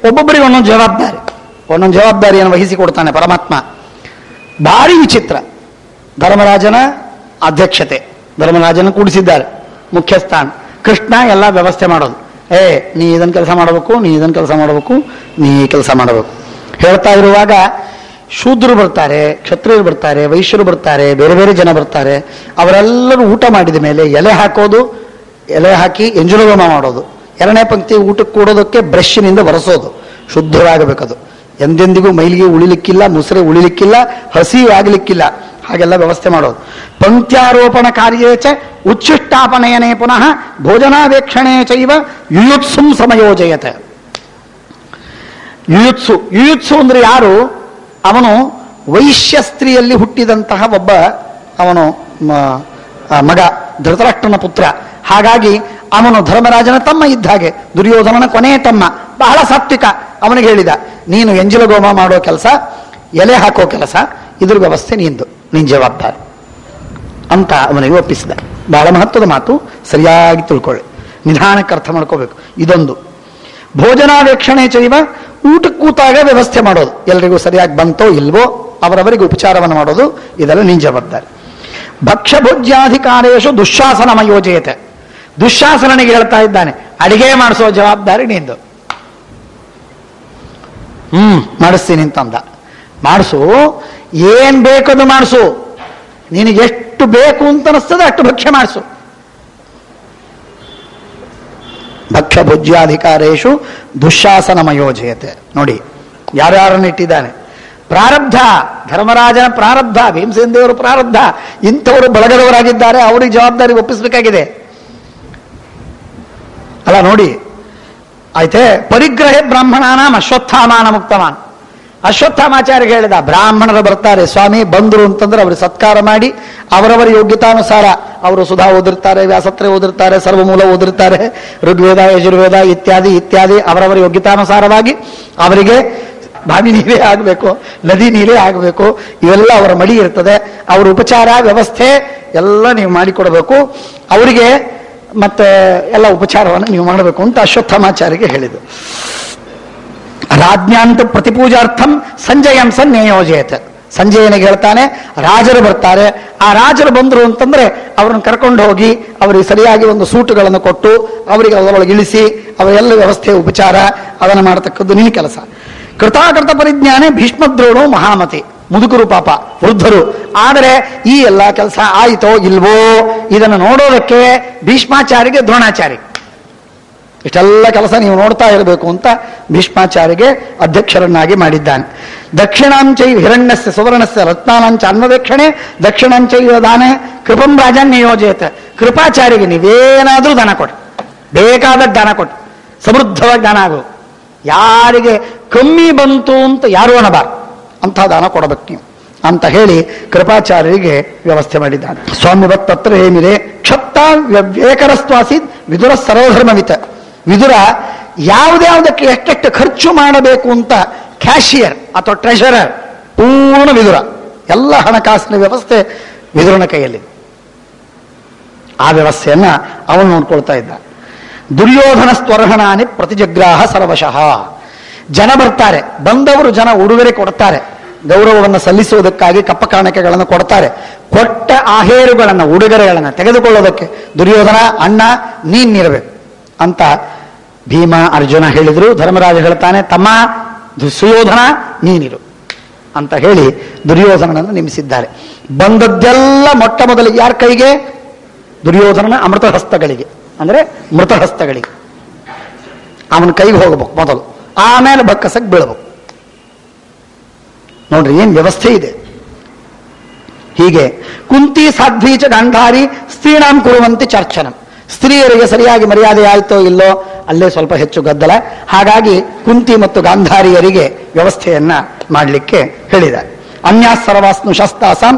ಒಬ್ಬೊಬ್ಬರಿಗೆ ಒಂದೊಂದು ಜವಾಬ್ದಾರಿಯನ್ನು ವಹಿಸಿಕೊಡ್ತಾನೆ ಪರಮಾತ್ಮ. ಭಾರಿ ವಿಚಿತ್ರ. ಧರ್ಮರಾಜನ ಅಧ್ಯಕ್ಷತೆ, ಧರ್ಮರಾಜನ ಕೂಡಿಸಿದ್ದಾರೆ ಮುಖ್ಯಸ್ಥಾನ. ಕೃಷ್ಣ ಎಲ್ಲ ವ್ಯವಸ್ಥೆ ಮಾಡೋದು. ನೀ ಇದನ್ನು ಕೆಲಸ ಮಾಡಬೇಕು, ನೀ ಇದನ್ನು ಕೆಲಸ ಮಾಡಬೇಕು, ನೀ ಕೆಲಸ ಮಾಡಬೇಕು ಹೇಳ್ತಾ ಇರುವಾಗ ಶೂದ್ರರು ಬರ್ತಾರೆ, ಕ್ಷತ್ರಿಯರು ಬರ್ತಾರೆ, ವೈಶ್ಯರು ಬರ್ತಾರೆ, ಬೇರೆ ಬೇರೆ ಜನ ಬರ್ತಾರೆ. ಅವರೆಲ್ಲರೂ ಊಟ ಮಾಡಿದ ಮೇಲೆ ಎಲೆ ಹಾಕಿ ಎಂಜುಲೋಮ ಮಾಡೋದು. ಎರಡನೇ ಪಂಕ್ತಿ ಊಟಕ್ಕೆ ಕೂಡೋದಕ್ಕೆ ಬ್ರಷ್ನಿಂದ ಒರೆಸೋದು, ಶುದ್ಧವಾಗಬೇಕದು. ಎಂದೆಂದಿಗೂ ಮೈಲಿಗೆ ಉಳಿಲಿಕ್ಕಿಲ್ಲ, ಮುಸುರೆ ಉಳಿಲಿಕ್ಕಿಲ್ಲ, ಹಸಿ ಆಗಲಿಕ್ಕಿಲ್ಲ. ಹಾಗೆಲ್ಲ ವ್ಯವಸ್ಥೆ ಮಾಡೋದು. ಪಂಕ್ತ್ಯಾರೋಪಣ ಕಾರ್ಯೇಚ ಉಚ್ಛಿಷ್ಟಾಪನಯನೇ ಪುನಃ ಭೋಜನಾವೇಕ್ಷಣೆ ಚೈವ ಯುಯುತ್ಸುಂ ಸಮಯೋಜಯತೆ. ಯುಯುತ್ಸು ಅಂದ್ರೆ ಯಾರು? ಅವನು ವೈಶ್ಯ ಸ್ತ್ರೀಯಲ್ಲಿ ಹುಟ್ಟಿದಂತಹ ಒಬ್ಬ ಅವನು ಮಗ, ಧೃತರಾಷ್ಟ್ರನ ಪುತ್ರ. ಹಾಗಾಗಿ ಅವನು ಧರ್ಮರಾಜನ ತಮ್ಮ ಇದ್ದ ಹಾಗೆ, ದುರ್ಯೋಧನನ ಕೊನೆಯ ತಮ್ಮ, ಬಹಳ ಸಾತ್ವಿಕ. ಅವನಿಗೆ ಹೇಳಿದ, ನೀನು ಎಂಜಲಗೋಮ ಮಾಡೋ ಕೆಲಸ, ಎಲೆ ಹಾಕೋ ಕೆಲಸ, ಇದ್ರ ವ್ಯವಸ್ಥೆ ನಿನ್ ಜವಾಬ್ದಾರಿ ಅಂತ ಅವನಿಗೆ ಒಪ್ಪಿಸಿದ. ಬಹಳ ಮಹತ್ವದ ಮಾತು, ಸರಿಯಾಗಿ ತಿಳ್ಕೊಳ್ಳಿ, ನಿಧಾನಕ್ಕೆ ಅರ್ಥ ಮಾಡ್ಕೋಬೇಕು. ಇದೊಂದು ಭೋಜನಾವೇಕ್ಷಣೆ ಚೈವ, ಊಟಕ್ಕೆ ಕೂತಾಗ ವ್ಯವಸ್ಥೆ ಮಾಡೋದು, ಎಲ್ರಿಗೂ ಸರಿಯಾಗಿ ಬಂತೋ ಇಲ್ವೋ ಅವರವರಿಗೆ ಉಪಚಾರವನ್ನು ಮಾಡೋದು, ಇದೆಲ್ಲ ನಿನ್ ಜವಾಬ್ದಾರಿ. ಭಕ್ಷ್ಯಭೋಜ್ಯಾಧಿಕಾರೇಶು ದುಶ್ಯಾಸನ ಯೋಜಯತೆ. ದುಶ್ಯಾಸನಿಗೆ ಹೇಳ್ತಾ ಇದ್ದಾನೆ, ಅಡಿಗೆ ಮಾಡಿಸೋ ಜವಾಬ್ದಾರಿ ನಿಂದು. ಮಾಡಿಸ್ತೀನಿ ಅಂತಂದ. ಮಾಡಿಸು, ಏನ್ ಬೇಕದು ಮಾಡಿಸು, ನಿನಗೆ ಎಷ್ಟು ಬೇಕು ಅಂತ ಅನಿಸ್ತದೆ ಅಷ್ಟು ಭಕ್ಷ್ಯ ಮಾಡಿಸು. ಭಕ್ಷ್ಯ ಭೋಜ್ಯಾಧಿಕಾರೇಶು ದುಶ್ಯಾಸನ ಯೋಜಯತೆ. ನೋಡಿ ಯಾರ್ಯಾರನ್ನು ಇಟ್ಟಿದ್ದಾನೆ. ಪ್ರಾರಬ್ಧ, ಧರ್ಮರಾಜನ ಪ್ರಾರಬ್ಧ, ಭೀಮಸೇನ ದೇವರು ಪ್ರಾರಬ್ಧ. ಇಂಥವರು ಬಳಗದವರಾಗಿದ್ದಾರೆ, ಅವರಿಗೆ ಜವಾಬ್ದಾರಿ ಒಪ್ಪಿಸಬೇಕಾಗಿದೆ ಅಲ್ಲ. ನೋಡಿ ಆಯ್ತೆ. ಪರಿಗ್ರಹೇ ಬ್ರಾಹ್ಮಣಾನಾಂ ಅಶ್ವತ್ಥಾಮಾನ ಮುಕ್ತವಾನ್. ಅಶ್ವತ್ಥಾಮಾಚಾರ್ಯ ಹೇಳಿದ, ಬ್ರಾಹ್ಮಣರು ಬರ್ತಾರೆ ಸ್ವಾಮಿ, ಬಂದರು ಅಂತಂದ್ರೆ ಅವ್ರಿಗೆ ಸತ್ಕಾರ ಮಾಡಿ, ಅವರವರ ಯೋಗ್ಯತಾನುಸಾರ, ಅವರು ಸುಧಾ ಓದಿರ್ತಾರೆ, ವ್ಯಾಸತ್ರೆ ಓದಿರ್ತಾರೆ, ಸರ್ವಮೂಲ ಓದಿರ್ತಾರೆ, ಋಗ್ವೇದ, ಯಜುರ್ವೇದ ಇತ್ಯಾದಿ ಇತ್ಯಾದಿ, ಅವರವರ ಯೋಗ್ಯತಾನುಸಾರವಾಗಿ ಅವರಿಗೆ ಬಾವಿ ನೀರೇ ಆಗಬೇಕು, ನದಿ ನೀರೇ ಆಗಬೇಕು, ಇವೆಲ್ಲ ಅವರ ಮಡಿ ಇರ್ತದೆ. ಅವರ ಉಪಚಾರ ವ್ಯವಸ್ಥೆ ಎಲ್ಲ ನೀವು ಮಾಡಿಕೊಡಬೇಕು ಅವರಿಗೆ, ಮತ್ತೆ ಎಲ್ಲ ಉಪಚಾರವನ್ನು ನೀವು ಮಾಡಬೇಕು ಅಂತ ಅಶ್ವತ್ಥಾಮಾಚಾರ್ಯಗೆ ಹೇಳಿದರು. ರಾಜ್ಞಾಂತ ಪ್ರತಿಪೂಜಾರ್ಥಂ ಸಂಜಯಂ ಸನ್ನಿಯೋಜಯತ. ಸಂಜಯನಿಗೆ ಹೇಳ್ತಾನೆ, ರಾಜರು ಬರ್ತಾರೆ, ಆ ರಾಜರು ಬಂದರು ಅಂತಂದ್ರೆ ಅವ್ರನ್ನ ಕರ್ಕೊಂಡು ಹೋಗಿ ಅವರಿಗೆ ಸರಿಯಾಗಿ ಒಂದು ಸೂಟುಗಳನ್ನು ಕೊಟ್ಟು ಅವರಿಗೆ ಅದರೊಳಗೆ ಇಳಿಸಿ ಅವರೆಲ್ಲ ವ್ಯವಸ್ಥೆ ಉಪಚಾರ ಅದನ್ನು ಮಾಡತಕ್ಕದ್ದು ನಿನ್ನ ಕೆಲಸ. ಕೃತಾಕೃತ ಪರಿಜ್ಞಾನೇ ಭೀಷ್ಮದ್ರೋಣೋ ಮಹಾಮತಿ, ಮುದುಕರು ಪಾಪ ವೃದ್ಧರು. ಆದರೆ ಈ ಎಲ್ಲ ಕೆಲಸ ಆಯಿತೋ ಇಲ್ವೋ ಇದನ್ನು ನೋಡೋದಕ್ಕೆ ಭೀಷ್ಮಾಚಾರ್ಯಗೆ ದ್ರೋಣಾಚಾರ್ಯ ಇಷ್ಟೆಲ್ಲ ಕೆಲಸ ನೀವು ನೋಡ್ತಾ ಇರಬೇಕು ಅಂತ ಭೀಷ್ಮಾಚಾರ್ಯಗೆ ಅಧ್ಯಕ್ಷರನ್ನಾಗಿ ಮಾಡಿದ್ದಾನೆ. ದಕ್ಷಿಣಾಂಚೈ ಹಿರಣ್ಯಸ್ಯ ಸುವರ್ಣಸ್ಯ ರತ್ನಾನಾಂಚ ಅನ್ವವೇಕ್ಷಣೆ ದಕ್ಷಿಣಾಂಚೈ ದಾನೆ ಕೃಪಂ ರಾಜನ್ ನಿಯೋಜಯತ. ಕೃಪಾಚಾರ್ಯಗೆ ನೀವೇನಾದರೂ ದಾನ ಕೊಡಿ, ಬೇಕಾದ ದಾನ ಕೊಟ್ಟು ಸಮೃದ್ಧವಾಗಿ ದಾನ ಆಗು. ಯಾರಿಗೆ ಕಮ್ಮಿ ಬಂತು ಅಂತ ಯಾರು ಅನ್ನಬಾರ್ದು, ಅಂಥ ದಾನ ಕೊಡಬೇಕು ನೀವು ಅಂತ ಹೇಳಿ ಕೃಪಾಚಾರ್ಯರಿಗೆ ವ್ಯವಸ್ಥೆ ಮಾಡಿದ್ದಾನೆ. ಸ್ವಾಮ್ಯವತ್ತತ್ರ ಏನಿದೆ ಕ್ಷತ್ತ ಏಕರಸ್ವಾಸಿದ್ ವಿದುರ ಸರ್ವಧರ್ಮವಿತ. ವಿದುರ ಯಾವುದ್ಯಾವುದಕ್ಕೆ ಎಷ್ಟೆಷ್ಟು ಖರ್ಚು ಮಾಡಬೇಕು ಅಂತ ಕ್ಯಾಶಿಯರ್ ಅಥವಾ ಟ್ರೆಷರರ್ ಪೂರ್ಣ ವಿದುರ. ಎಲ್ಲ ಹಣಕಾಸಿನ ವ್ಯವಸ್ಥೆ ವಿದುರನ ಕೈಯಲ್ಲಿ. ಆ ವ್ಯವಸ್ಥೆಯನ್ನ ಅವನು ನೋಡ್ಕೊಳ್ತಾ ಇದ್ದ. ದುರ್ಯೋಧನ ಸ್ವರ್ಹಣಾನಿ ಪ್ರತಿಜಗ್ರಾಹ ಸರ್ವಶಃ. ಜನ ಬರ್ತಾರೆ, ಬಂದವರು ಜನ ಉಡುಗೊರೆ ಕೊಡ್ತಾರೆ, ಗೌರವವನ್ನು ಸಲ್ಲಿಸುವುದಕ್ಕಾಗಿ ಕಪ್ಪ ಕಾಣಿಕೆಗಳನ್ನು ಕೊಡ್ತಾರೆ. ಕೊಟ್ಟ ಆಹೇರುಗಳನ್ನು ಉಡುಗೊರೆಗಳನ್ನು ತೆಗೆದುಕೊಳ್ಳೋದಕ್ಕೆ ದುರ್ಯೋಧನ ಅಣ್ಣ ನೀನಿರಬೇಕು ಅಂತ ಭೀಮ ಅರ್ಜುನ ಹೇಳಿದ್ರು. ಧರ್ಮರಾಜ ಹೇಳ್ತಾನೆ ತಮ್ಮ ಸುಯೋಧನ ನೀನಿರು ಅಂತ ಹೇಳಿ ದುರ್ಯೋಧನನನ್ನು ನೇಮಿಸಿದ್ದಾರೆ. ಬಂದದ್ದೆಲ್ಲ ಮೊಟ್ಟ ಮೊದಲಿಗೆ ಯಾರ ಕೈಗೆ? ದುರ್ಯೋಧನನ ಅಮೃತ ಹಸ್ತಗಳಿಗೆ, ಅಂದ್ರೆ ಮೃತ ಹಸ್ತಗಳಿಗೆ. ಅವನ ಕೈಗೆ ಹೋಗಬೇಕು ಮೊದಲು, ಆಮೇಲೆ ಬಕ್ಕಸಕ್ಕೆ ಬೀಳಬೇಕು. ನೋಡ್ರಿ ಏನ್ ವ್ಯವಸ್ಥೆ ಇದೆ. ಹೀಗೆ ಕುಂತಿ ಸಾಧ್ವೀಚ ಗಾಂಧಾರಿ ಸ್ತ್ರೀಣಾಂ ಕುರುವಂತೆ ಚರ್ಚನಂ. ಸ್ತ್ರೀಯರಿಗೆ ಸರಿಯಾಗಿ ಮರ್ಯಾದೆ ಆಯ್ತೋ ಇಲ್ಲೋ ಅಲ್ಲೇ ಸ್ವಲ್ಪ ಹೆಚ್ಚು ಗದ್ದಲ. ಹಾಗಾಗಿ ಕುಂತಿ ಮತ್ತು ಗಾಂಧಾರಿಯರಿಗೆ ವ್ಯವಸ್ಥೆಯನ್ನ ಮಾಡಲಿಕ್ಕೆ ಹೇಳಿದ್ದಾರೆ. ಅನ್ಯಾಸ್ ಸರ್ವಾಸ್ನು ಶಸ್ತಾಸಾಂ.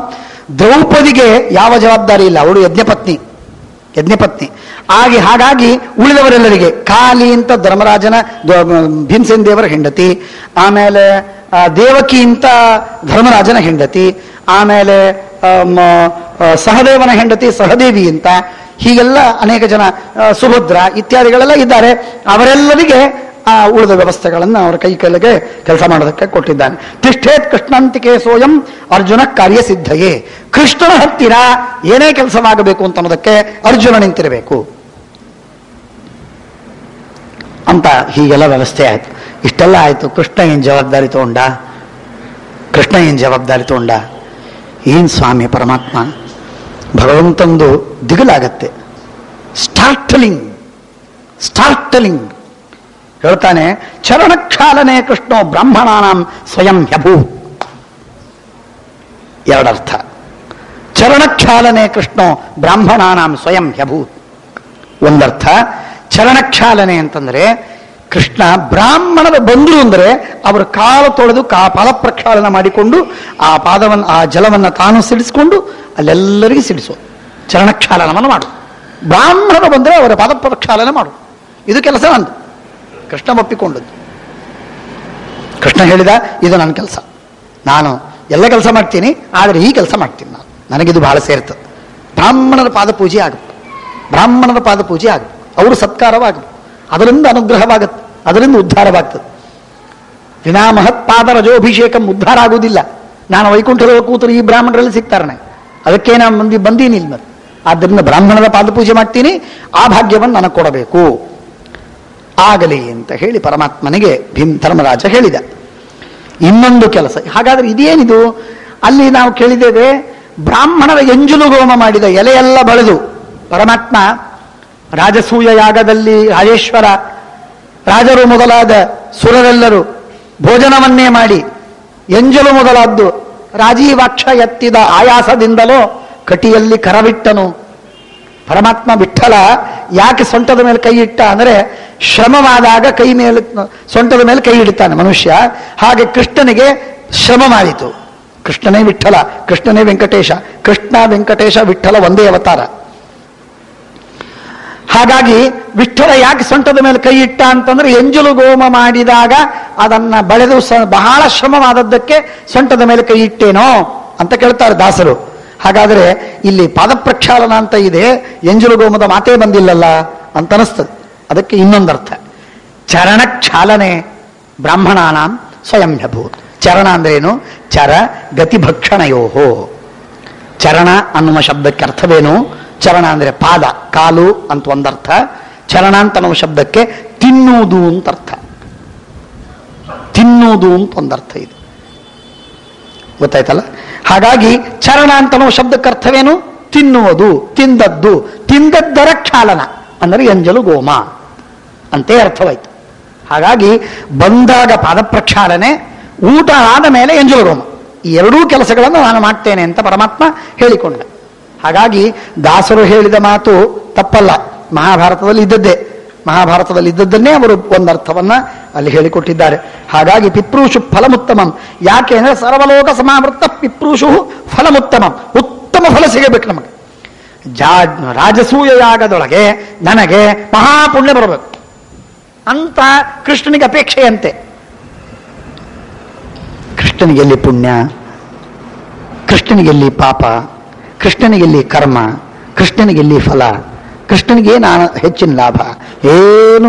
ದ್ರೌಪದಿಗೆ ಯಾವ ಜವಾಬ್ದಾರಿ ಇಲ್ಲ, ಅವಳು ಯಜ್ಞಪತ್ನಿ. ಹಾಗಾಗಿ ಉಳಿದವರೆಲ್ಲರಿಗೆ ಕಾಲಿ ಅಂತ ಧರ್ಮರಾಜನ ಭೀಮಸೇನ ದೇವರ ಹೆಂಡತಿ, ಆಮೇಲೆ ದೇವಕಿ ಅಂತ ಧರ್ಮರಾಜನ ಹೆಂಡತಿ, ಆಮೇಲೆ ಸಹದೇವನ ಹೆಂಡತಿ ಸಹದೇವಿ ಅಂತ, ಹೀಗೆಲ್ಲ ಅನೇಕ ಜನ, ಸುಭದ್ರ ಇತ್ಯಾದಿಗಳೆಲ್ಲ ಇದ್ದಾರೆ. ಅವರೆಲ್ಲರಿಗೆ ಉಳಿದ ವ್ಯವಸ್ಥೆಗಳನ್ನು ಅವರ ಕೈ ಕೆಳಗೆ ಕೆಲಸ ಮಾಡೋದಕ್ಕೆ ಕೊಟ್ಟಿದ್ದಾನೆ. ತಿಷ್ಠೇತ್ ಕೃಷ್ಣಾಂತಿಕೆ ಸೋಯಂ ಅರ್ಜುನ ಕಾರ್ಯಸಿದ್ಧಯೇ. ಕೃಷ್ಣನ ಹತ್ತಿರ ಏನೇ ಕೆಲಸವಾಗಬೇಕು ಅಂತ ಅನ್ನೋದಕ್ಕೆ ಅರ್ಜುನ ನಿಂತಿರಬೇಕು ಅಂತ ಹೀಗೆಲ್ಲ ವ್ಯವಸ್ಥೆ ಆಯ್ತು. ಇಷ್ಟೆಲ್ಲ ಆಯ್ತು. ಕೃಷ್ಣ ಏನ್ ಜವಾಬ್ದಾರಿ ತಗೊಂಡ? ಏನ್ ಸ್ವಾಮಿ ಪರಮಾತ್ಮ ಭಗವಂತಂದು ದಿಗಲಾಗತ್ತೆ. ಸ್ಟಾರ್ಟಲಿಂಗ್ ಹೇಳ್ತಾನೆ, ಚರಣಕ್ಷಾಲನೆ ಕೃಷ್ಣೋ ಬ್ರಾಹ್ಮಣಾನಾಂ ಸ್ವಯಂ ಹ್ಯಭೂ. ಎರಡರ್ಥ. ಚರಣಕ್ಷಾಲನೆ ಕೃಷ್ಣೋ ಬ್ರಾಹ್ಮಣಾನಾಂ ಸ್ವಯಂ ಹ್ಯಭೂ. ಒಂದರ್ಥ ಚರಣಕ್ಷಾಲನೆ ಅಂತಂದ್ರೆ ಕೃಷ್ಣ ಬ್ರಾಹ್ಮಣರು ಬಂದರು ಅಂದರೆ ಅವರು ಕಾಲು ತೊಳೆದು ಪಾದ ಪ್ರಕ್ಷಾಳನ ಮಾಡಿಕೊಂಡು ಆ ಜಲವನ್ನು ತಾನು ಸಿಡಿಸಿಕೊಂಡು ಅಲ್ಲೆಲ್ಲರಿಗೂ ಸಿಡಿಸೋದು, ಚರಣಕ್ಷಾಲನವನ್ನು ಮಾಡು. ಬ್ರಾಹ್ಮಣರು ಬಂದರೆ ಅವರ ಪಾದ ಪ್ರಕ್ಷಾಳನ ಮಾಡು. ಇದು ಕೆಲಸ ನಂದು. ಕೃಷ್ಣ ಒಪ್ಪಿಕೊಂಡದ್ದು. ಕೃಷ್ಣ ಹೇಳಿದ, ಇದು ನನ್ನ ಕೆಲಸ, ನಾನು ಎಲ್ಲ ಕೆಲಸ ಮಾಡ್ತೀನಿ, ಆದರೆ ಈ ಕೆಲಸ ಮಾಡ್ತೀನಿ ನಾನು, ನನಗಿದು ಬಹಳ ಸೇರ್ತದೆ. ಬ್ರಾಹ್ಮಣರ ಪಾದ ಪೂಜೆ ಆಗುತ್ತೆ, ಅವರು ಸತ್ಕಾರವಾಗುತ್ತೆ, ಅದರಿಂದ ಅನುಗ್ರಹವಾಗುತ್ತೆ, ಅದರಿಂದ ಉದ್ಧಾರವಾಗ್ತದೆ. ವಿನಾ ಮಹತ್ಪಾದ ರಜೋಭಿಷೇಕಂ ಉದ್ಧಾರ ಆಗುವುದಿಲ್ಲ. ನಾನು ವೈಕುಂಠದಲ್ಲಿ ಕೂತರು ಈ ಬ್ರಾಹ್ಮಣರಲ್ಲಿ ಸಿಗ್ತಾರೆ ನನಗೆ, ಅದಕ್ಕೆ ನಾನು ಬಂದೀನಿ ಇಲ್ಲಿ. ಮತ್ತೆ ಆದ್ದರಿಂದ ಬ್ರಾಹ್ಮಣರ ಪಾದ ಪೂಜೆ ಮಾಡ್ತೀನಿ, ಆ ಭಾಗ್ಯವನ್ನು ನನಗೆ ಕೊಡಬೇಕು, ಆಗಲಿ ಅಂತ ಹೇಳಿ ಪರಮಾತ್ಮನಿಗೆ ಧರ್ಮರಾಜ ಹೇಳಿದ. ಇನ್ನೊಂದು ಕೆಲಸ. ಹಾಗಾದ್ರೆ ಇದೇನಿದು? ಅಲ್ಲಿ ನಾವು ಕೇಳಿದ್ದೇವೆ, ಬ್ರಾಹ್ಮಣರ ಎಂಜುಲು ಹೋಮ ಮಾಡಿದ ಎಲೆಯೆಲ್ಲ ಬಳೆದು ಪರಮಾತ್ಮ ರಾಜಸೂಯ ಯಾಗದಲ್ಲಿ ರಾಜೇಶ್ವರ ರಾಜರು ಮೊದಲಾದ ಸುರರೆಲ್ಲರೂ ಭೋಜನವನ್ನೇ ಮಾಡಿ ಎಂಜಲು ಮೊದಲಾದ್ದು ರಾಜೀವಾಕ್ಷ ಎತ್ತಿದ ಆಯಾಸದಿಂದಲೋ ಕಟಿಯಲ್ಲಿ ಕರವಿಟ್ಟನು. ಪರಮಾತ್ಮ ವಿಠ್ಠಲ ಯಾಕೆ ಸೊಂಟದ ಮೇಲೆ ಕೈ ಇಟ್ಟ ಅಂದರೆ, ಶ್ರಮವಾದಾಗ ಕೈ ಮೇಲೆ ಸೊಂಟದ ಮೇಲೆ ಕೈ ಇಡ್ತಾನೆ ಮನುಷ್ಯ. ಹಾಗೆ ಕೃಷ್ಣನಿಗೆ ಶ್ರಮ ಮಾಡಿತು. ಕೃಷ್ಣನೇ ವಿಠ್ಠಲ, ಕೃಷ್ಣನೇ ವೆಂಕಟೇಶ, ಕೃಷ್ಣ ವೆಂಕಟೇಶ ವಿಠ್ಠಲ ಒಂದೇ ಅವತಾರ. ಹಾಗಾಗಿ ವಿಠ್ಠಲ ಯಾಕೆ ಸೊಂಟದ ಮೇಲೆ ಕೈ ಇಟ್ಟ ಅಂತಂದ್ರೆ, ಎಂಜಲು ಗೋಮ ಮಾಡಿದಾಗ ಅದನ್ನ ಬಳೆದು ಬಹಳ ಶ್ರಮವಾದದ್ದಕ್ಕೆ ಸೊಂಟದ ಮೇಲೆ ಕೈ ಇಟ್ಟೇನೋ ಅಂತ ಕೇಳ್ತಾರೆ ದಾಸರು. ಹಾಗಾದ್ರೆ ಇಲ್ಲಿ ಪಾದ ಪ್ರಕ್ಷಾಳನ ಅಂತ ಇದೆ, ಎಂಜಲು ಗೋಮದ ಮಾತೇ ಬಂದಿಲ್ಲಲ್ಲ ಅಂತ ಅನಿಸ್ತದೆ. ಅದಕ್ಕೆ ಇನ್ನೊಂದರ್ಥ, ಚರಣಕ್ಷಾಲನೆ ಬ್ರಾಹ್ಮಣಾನಾಂ ಸ್ವಯಂಭೂತ್. ಚರಣ ಅಂದ್ರೆ ಏನು? ಚರ ಗತಿಭಕ್ಷಣಯೋಹೋ. ಚರಣ ಅನ್ನುವ ಶಬ್ದಕ್ಕೆ ಅರ್ಥವೇನು? ಚರಣ ಅಂದ್ರೆ ಪಾದ, ಕಾಲು ಅಂತ ಒಂದರ್ಥ. ಚರಣ ಅಂತ ಅನ್ನುವ ಶಬ್ದಕ್ಕೆ ತಿನ್ನುವುದು ಅಂತ ಅರ್ಥ. ತಿನ್ನುವುದು ಅಂತ ಒಂದರ್ಥ ಇದು, ಗೊತ್ತಾಯ್ತಲ್ಲ. ಹಾಗಾಗಿ ಚರಣ ಅಂತನೋ ಶಬ್ದಕ್ಕರ್ಥವೇನು? ತಿನ್ನುವುದು, ತಿಂದದ್ದು, ತಿಂದದ್ದರ ಕ್ಷಾಲನ ಅಂದರೆ ಎಂಜಲು ಗೋಮ ಅಂತೇ ಅರ್ಥವಾಯ್ತು. ಹಾಗಾಗಿ ಬಂದಾಗ ಪಾದ ಪ್ರಕ್ಷಾಳನೆ, ಊಟ ಆದ ಮೇಲೆ ಎಂಜಲು ಗೋಮ, ಈ ಎರಡೂ ಕೆಲಸಗಳನ್ನು ನಾನು ಮಾಡ್ತೇನೆ ಅಂತ ಪರಮಾತ್ಮ ಹೇಳಿಕೊಂಡ. ಹಾಗಾಗಿ ದಾಸರು ಹೇಳಿದ ಮಾತು ತಪ್ಪಲ್ಲ, ಮಹಾಭಾರತದಲ್ಲಿ ಇದ್ದದ್ದೇ, ಮಹಾಭಾರತದಲ್ಲಿ ಇದ್ದದ್ದನ್ನೇ ಅವರು ಒಂದರ್ಥವನ್ನ ಅಲ್ಲಿ ಹೇಳಿಕೊಟ್ಟಿದ್ದಾರೆ. ಹಾಗಾಗಿ ಪಿಪ್ರೂಷು ಫಲಮುತ್ತಮಂ, ಯಾಕೆ ಅಂದರೆ ಸರ್ವಲೋಕ ಸಮಾವೃತ್ತ ಪಿಪ್ರೂಷು ಫಲಮುತ್ತಮಂ, ಉತ್ತಮ ಫಲ ಸಿಗಬೇಕು ನಮಗೆ. ರಾಜಸೂಯ ಯಾಗದೊಳಗೆ ನನಗೆ ಮಹಾಪುಣ್ಯ ಬರಬೇಕು ಅಂತ ಕೃಷ್ಣನಿಗೆ ಅಪೇಕ್ಷೆಯಂತೆ. ಕೃಷ್ಣನಿಗೆಲ್ಲಿ ಪುಣ್ಯ, ಕೃಷ್ಣನಿಗೆಲ್ಲಿ ಪಾಪ, ಕೃಷ್ಣನಿಗೆಲ್ಲಿ ಕರ್ಮ, ಕೃಷ್ಣನಿಗೆಲ್ಲಿ ಫಲ, ಕೃಷ್ಣನಿಗೆ ನಾನು ಹೆಚ್ಚಿನ ಲಾಭ, ಏನು